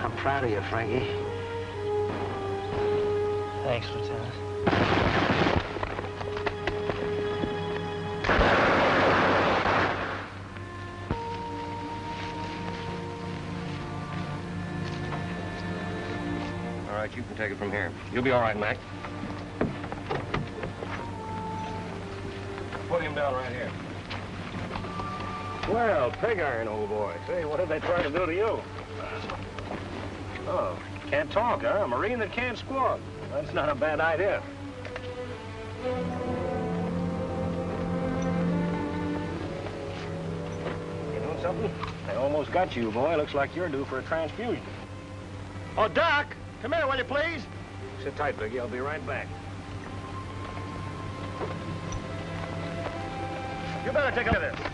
I'm proud of you, Frankie. Thanks, Lieutenant. All right, you can take it from here. You'll be all right, Mac. Put him down right here. Well, pig iron, old boy. Say, what did they try to do to you? Oh, can't talk, huh? A Marine that can't squawk. That's not a bad idea. You doing something? They almost got you, boy. Looks like you're due for a transfusion. Oh, Doc! Come here, will you, please? Sit tight, Biggie. I'll be right back. You better take a look at this.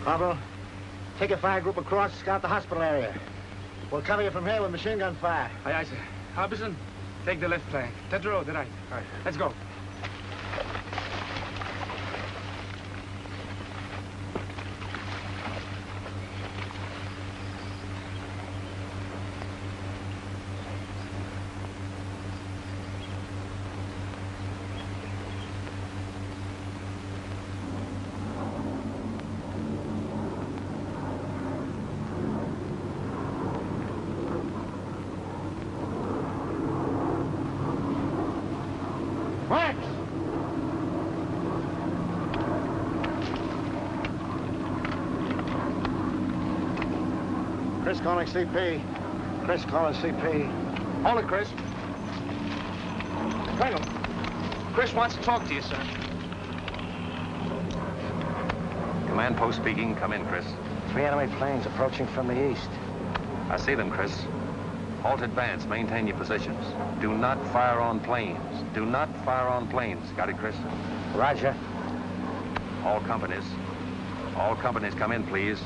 Pablo, Take a fire group across, scout the hospital area. We'll cover you from here with machine gun fire. Aye, aye, sir. Harbison, take the left flank. Tedro, the right. All right, let's go. Chris calling CP. Chris calling CP. Hold it, Chris. Colonel, Chris wants to talk to you, sir. Command post speaking. Come in, Chris. 3 enemy planes approaching from the east. I see them, Chris. Halt advance. Maintain your positions. Do not fire on planes. Do not fire on planes. Got it, Chris? Roger. All companies come in, please.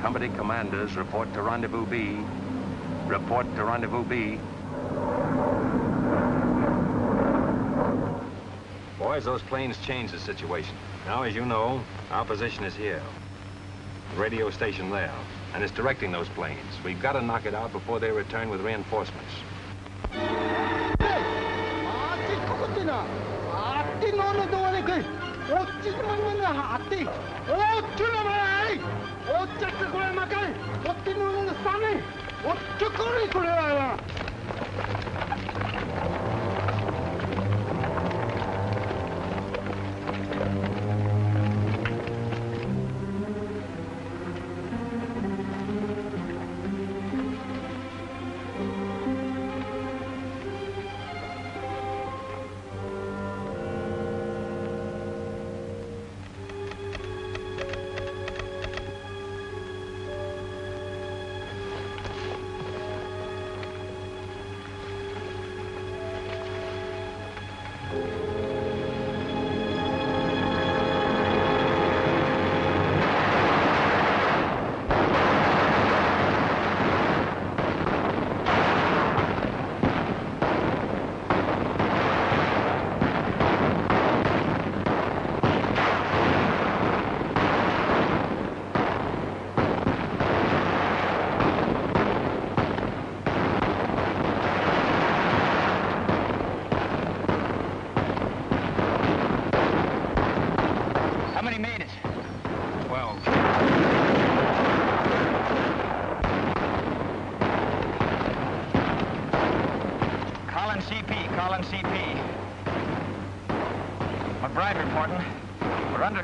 Company commanders, report to Rendezvous B. Report to Rendezvous B. Boys, those planes changed the situation. Now, as you know, our position is here. The radio station there. And it's directing those planes. We've got to knock it out before they return with reinforcements.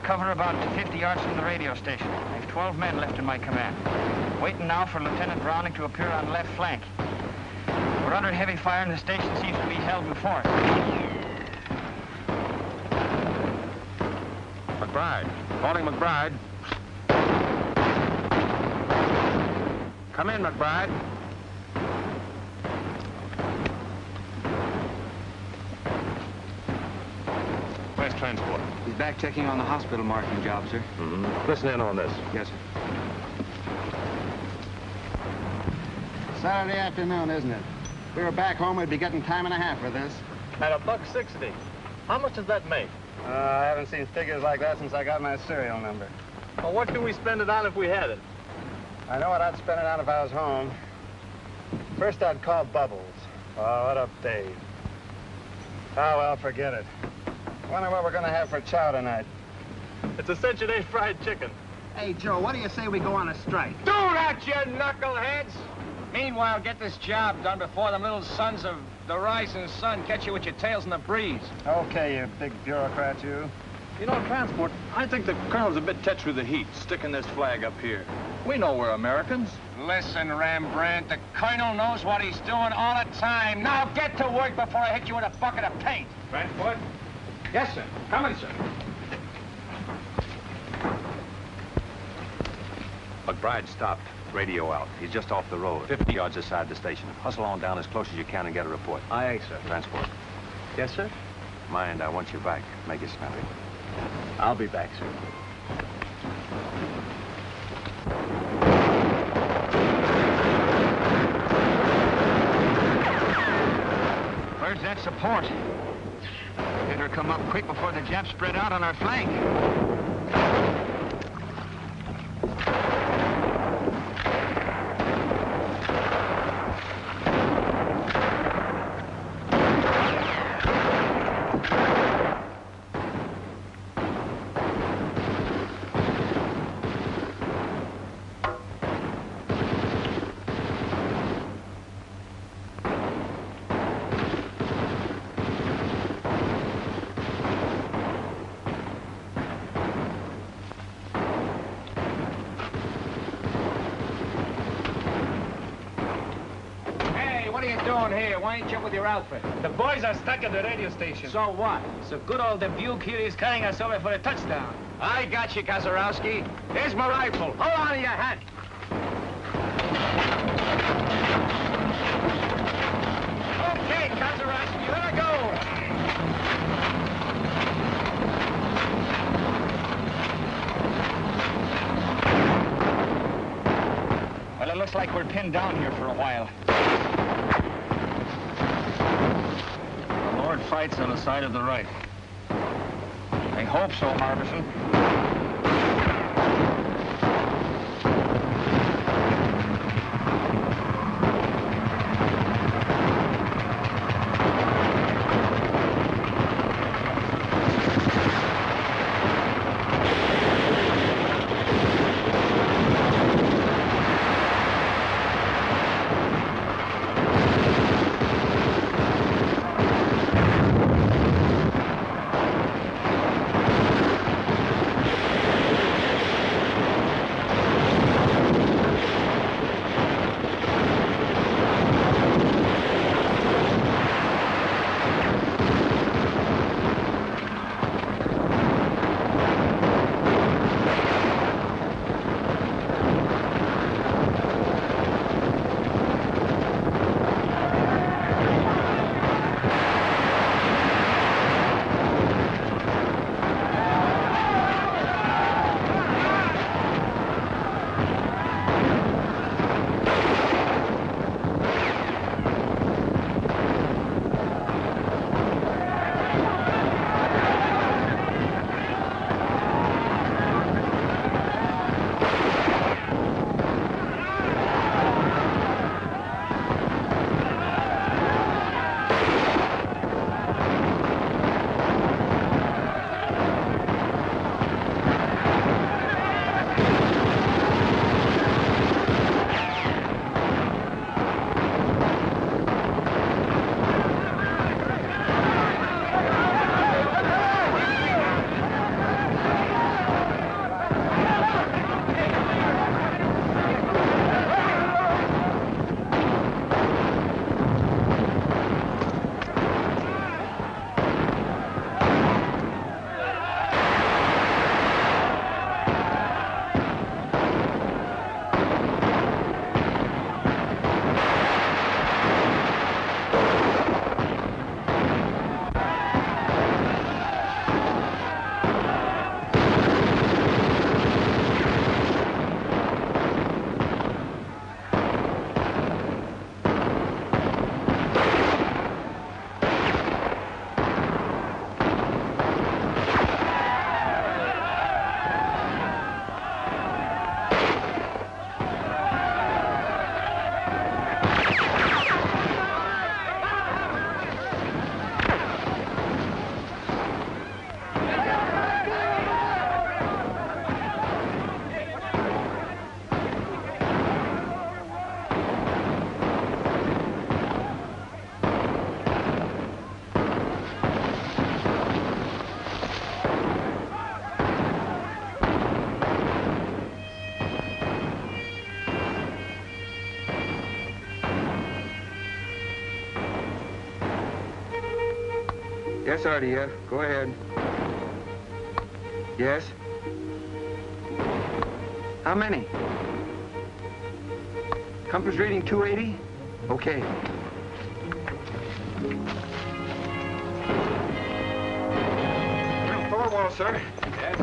Cover about 50 yards from the radio station. I have 12 men left in my command. Waiting now for Lieutenant Browning to appear on the left flank. We're under heavy fire and the station seems to be held in fort. McBride. Calling McBride. Come in, McBride. Where's transport? He's back checking on the hospital marking job, sir. Listen in on this. Yes, sir. Saturday afternoon, isn't it? If we were back home, we'd be getting time and a half for this. At $1.60. How much does that make? I haven't seen figures like that since I got my serial number. Well, what could we spend it on if we had it? I know what I'd spend it on if I was home. First, I'd call Bubbles. Oh, what a Dave. Oh, well, forget it. Wonder what we're gonna have for chow tonight. It's a cinch-a-day fried chicken. Hey, Joe, what do you say we go on a strike? Do that, you knuckleheads! Meanwhile, get this job done before them little sons of the rising sun catch you with your tails in the breeze. Okay, you big bureaucrat, you. You know, transport, I think the colonel's a bit touched with the heat, sticking this flag up here. We know we're Americans. Listen, Rembrandt, the colonel knows what he's doing all the time. Now get to work before I hit you with a bucket of paint. Transport? Yes, sir. Coming, sir. McBride stopped. Radio out. He's just off the road, 50 yards aside the station. Hustle on down as close as you can and get a report. Aye, aye, sir. Transport. Yes, sir? Mind, I want you back. Make it snappy. I'll be back, sir. Where's that support? Better come up quick before the Japs spread out on our flank. What are you doing here? Why ain't you with your outfit? The boys are stuck at the radio station. So what? So good old Dubuque here is carrying us over for a touchdown. I got you, Kazarowski. Here's my rifle. Hold on to your hat. Okay, Kazarowski, let her go. Well, it looks like we're pinned down here for a while. The Lord fights on the side of the right. I hope so, Harbison. Yes, RDF. Go ahead. Yes? How many? Compass reading 280? Okay. Thorwald, sir. Yes?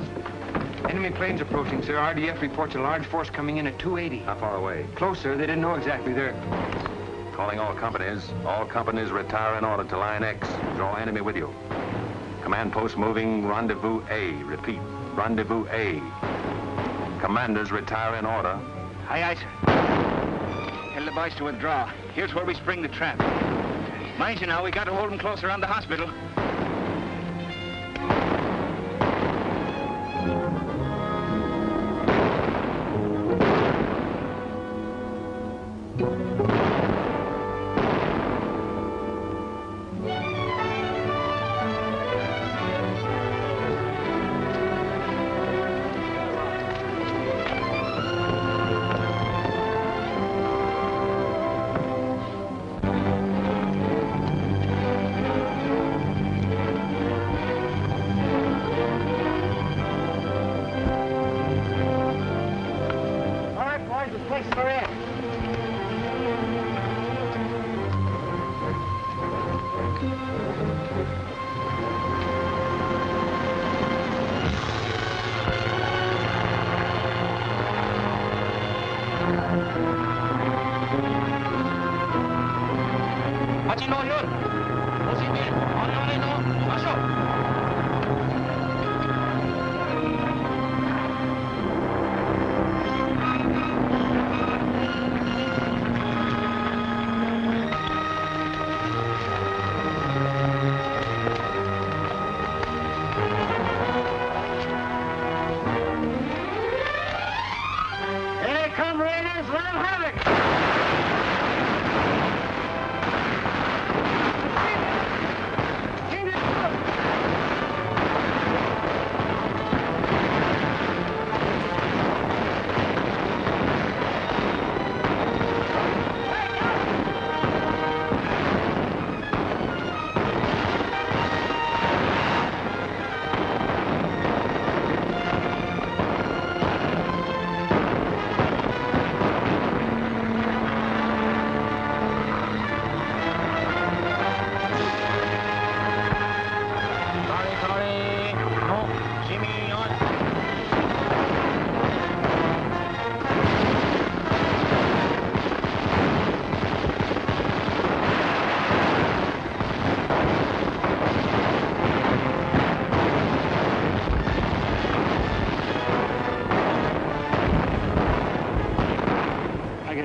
Enemy planes approaching, sir. RDF reports a large force coming in at 280. How far away? Close, sir. They didn't know exactly. They're Calling all companies. All companies retire in order to line X. Draw enemy with you. Command post moving, rendezvous A. Repeat, rendezvous A. Commanders retire in order. Aye, aye, sir. Tell the boys to withdraw. Here's where we spring the trap. Mind you now, we got to hold them close around the hospital.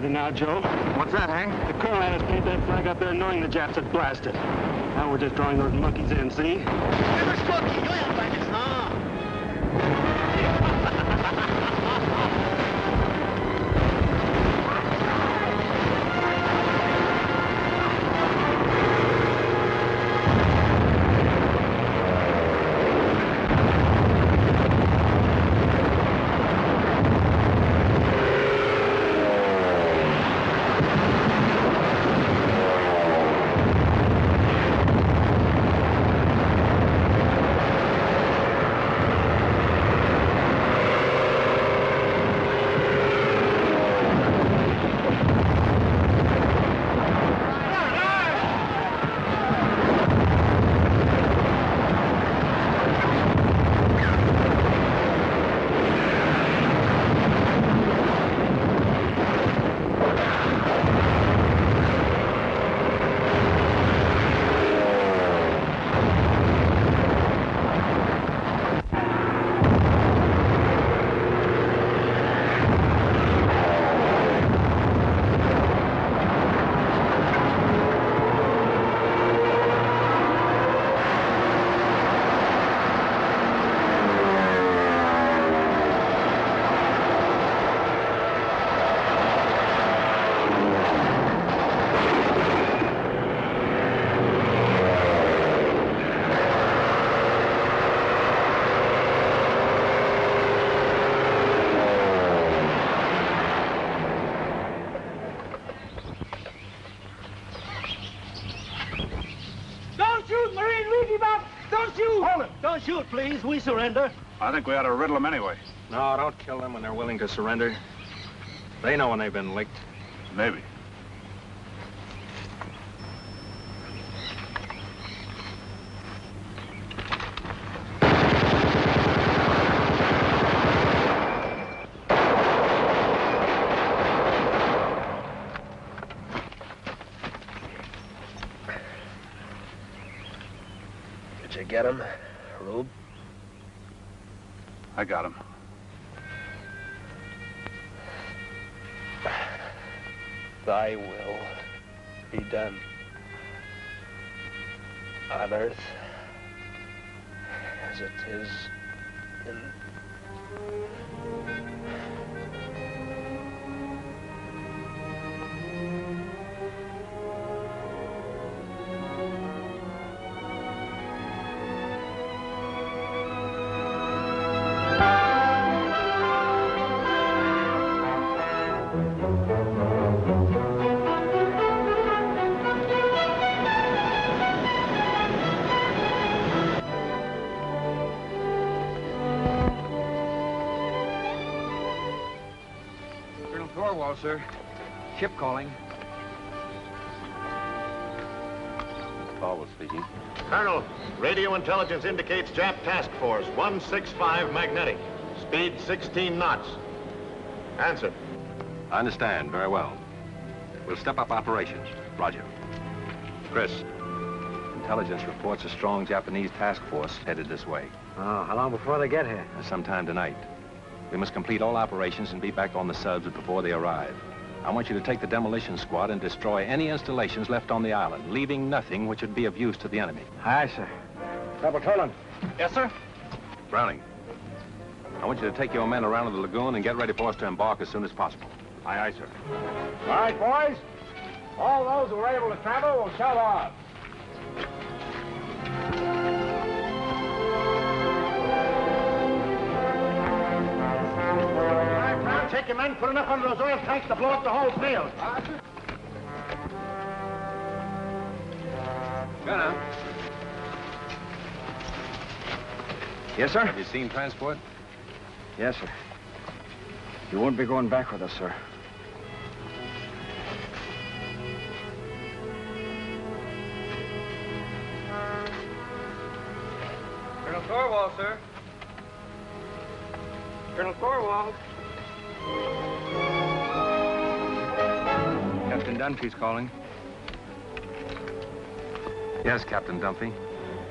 Now, Joe. What's that, Hank? The colonel had us paint that flag up there knowing the Japs had blasted. Now we're just drawing those monkeys in, see? Don't shoot, please. We surrender. I think we ought to riddle them anyway. No, don't kill them when they're willing to surrender. They know when they've been licked. Maybe. you get him, Rube? I got him. Thy will be done on earth as it is in... Sir. Ship calling. Thorwald speaking. Colonel, radio intelligence indicates Jap task force 165 magnetic. Speed 16 knots. Answer. I understand. Very well. We'll step up operations. Roger. Chris, intelligence reports a strong Japanese task force headed this way. Oh, how long before they get here? Sometime tonight. We must complete all operations and be back on the subs before they arrive. I want you to take the demolition squad and destroy any installations left on the island, leaving nothing which would be of use to the enemy. Aye, sir. Corporal Toland. Yes, sir? Browning, I want you to take your men around to the lagoon and get ready for us to embark as soon as possible. Aye, aye, sir. All right, boys. All those who were able to travel will shove off. Take your men, put enough under those oil tanks to blow up the whole field. Gunner. Yes, sir? Have you seen transport? Yes, sir. You won't be going back with us, sir. Colonel Thorwald, sir. Colonel Thorwald. Captain Dunphy's calling. Yes, Captain Dunphy.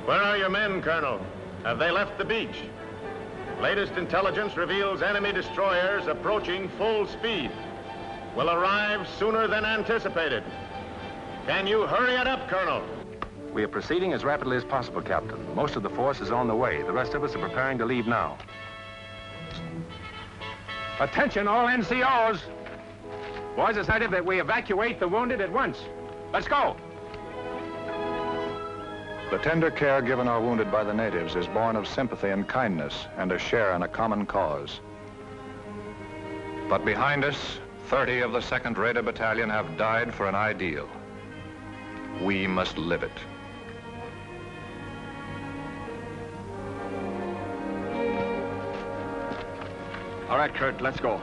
Where are your men, Colonel? Have they left the beach? Latest intelligence reveals enemy destroyers approaching full speed. Will arrive sooner than anticipated. Can you hurry it up, Colonel? We are proceeding as rapidly as possible, Captain. Most of the force is on the way. The rest of us are preparing to leave now. Attention, all NCOs. Boys decided that we evacuate the wounded at once. Let's go. The tender care given our wounded by the natives is born of sympathy and kindness and a share in a common cause. But behind us, 30 of the 2nd Raider Battalion have died for an ideal. We must live it. All right, Kurt, let's go.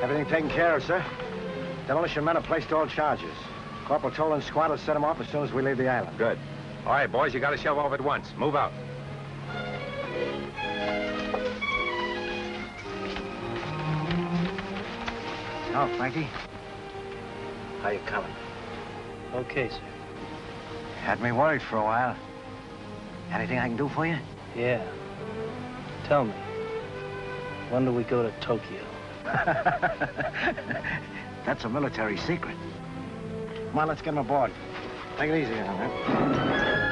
Everything taken care of, sir. Demolition men have placed all charges. Corporal Toland's squad will set them off as soon as we leave the island. Good. All right, boys, you got to shove off at once. Move out. Oh, Frankie. How you coming? Okay, sir. Had me worried for a while. Anything I can do for you? Yeah. Tell me, when do we go to Tokyo? That's a military secret. Come on, let's get him aboard. Take it easy now, man.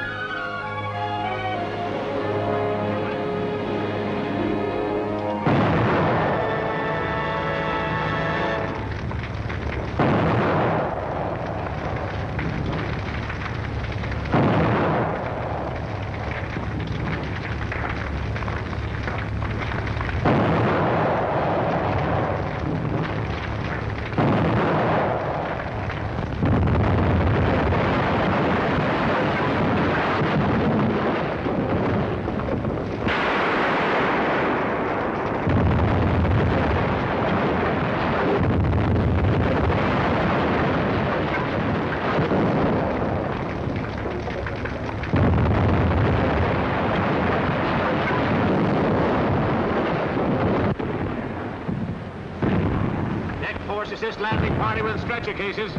Let's assist landing party with stretcher cases.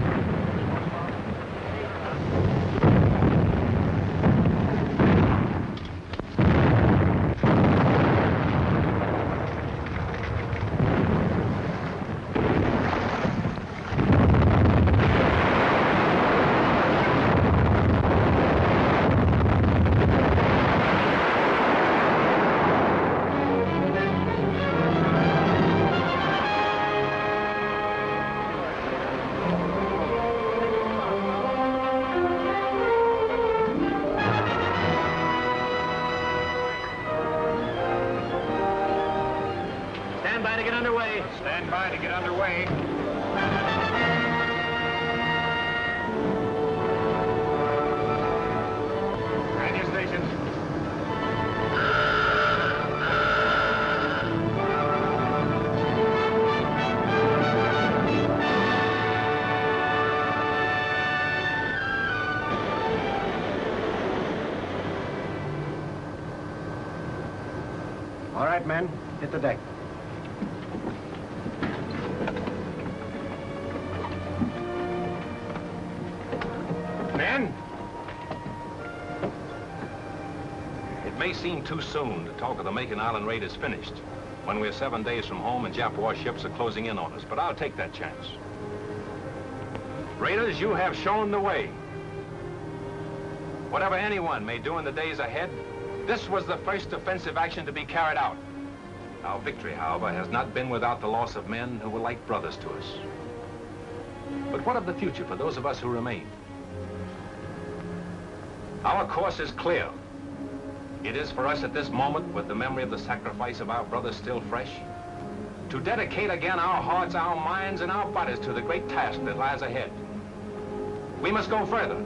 Stand by to get underway. Stand by to get underway. And your stations. All right, men, hit the deck. Men? It may seem too soon to talk of the Makin Island raid is finished, when we're 7 days from home and Jap warships are closing in on us, but I'll take that chance. Raiders, you have shown the way. Whatever anyone may do in the days ahead, this was the first offensive action to be carried out. Our victory, however, has not been without the loss of men who were like brothers to us. But what of the future for those of us who remain? Our course is clear. It is for us at this moment, with the memory of the sacrifice of our brothers still fresh, to dedicate again our hearts, our minds, and our bodies to the great task that lies ahead. We must go further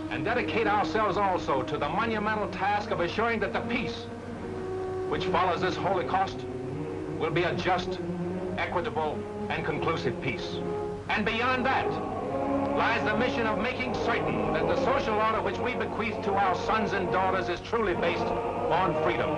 and dedicate ourselves also to the monumental task of assuring that the peace which follows this Holocaust will be a just, equitable, and conclusive peace. And beyond that lies the mission of making certain that the social order which we bequeath to our sons and daughters is truly based on freedom.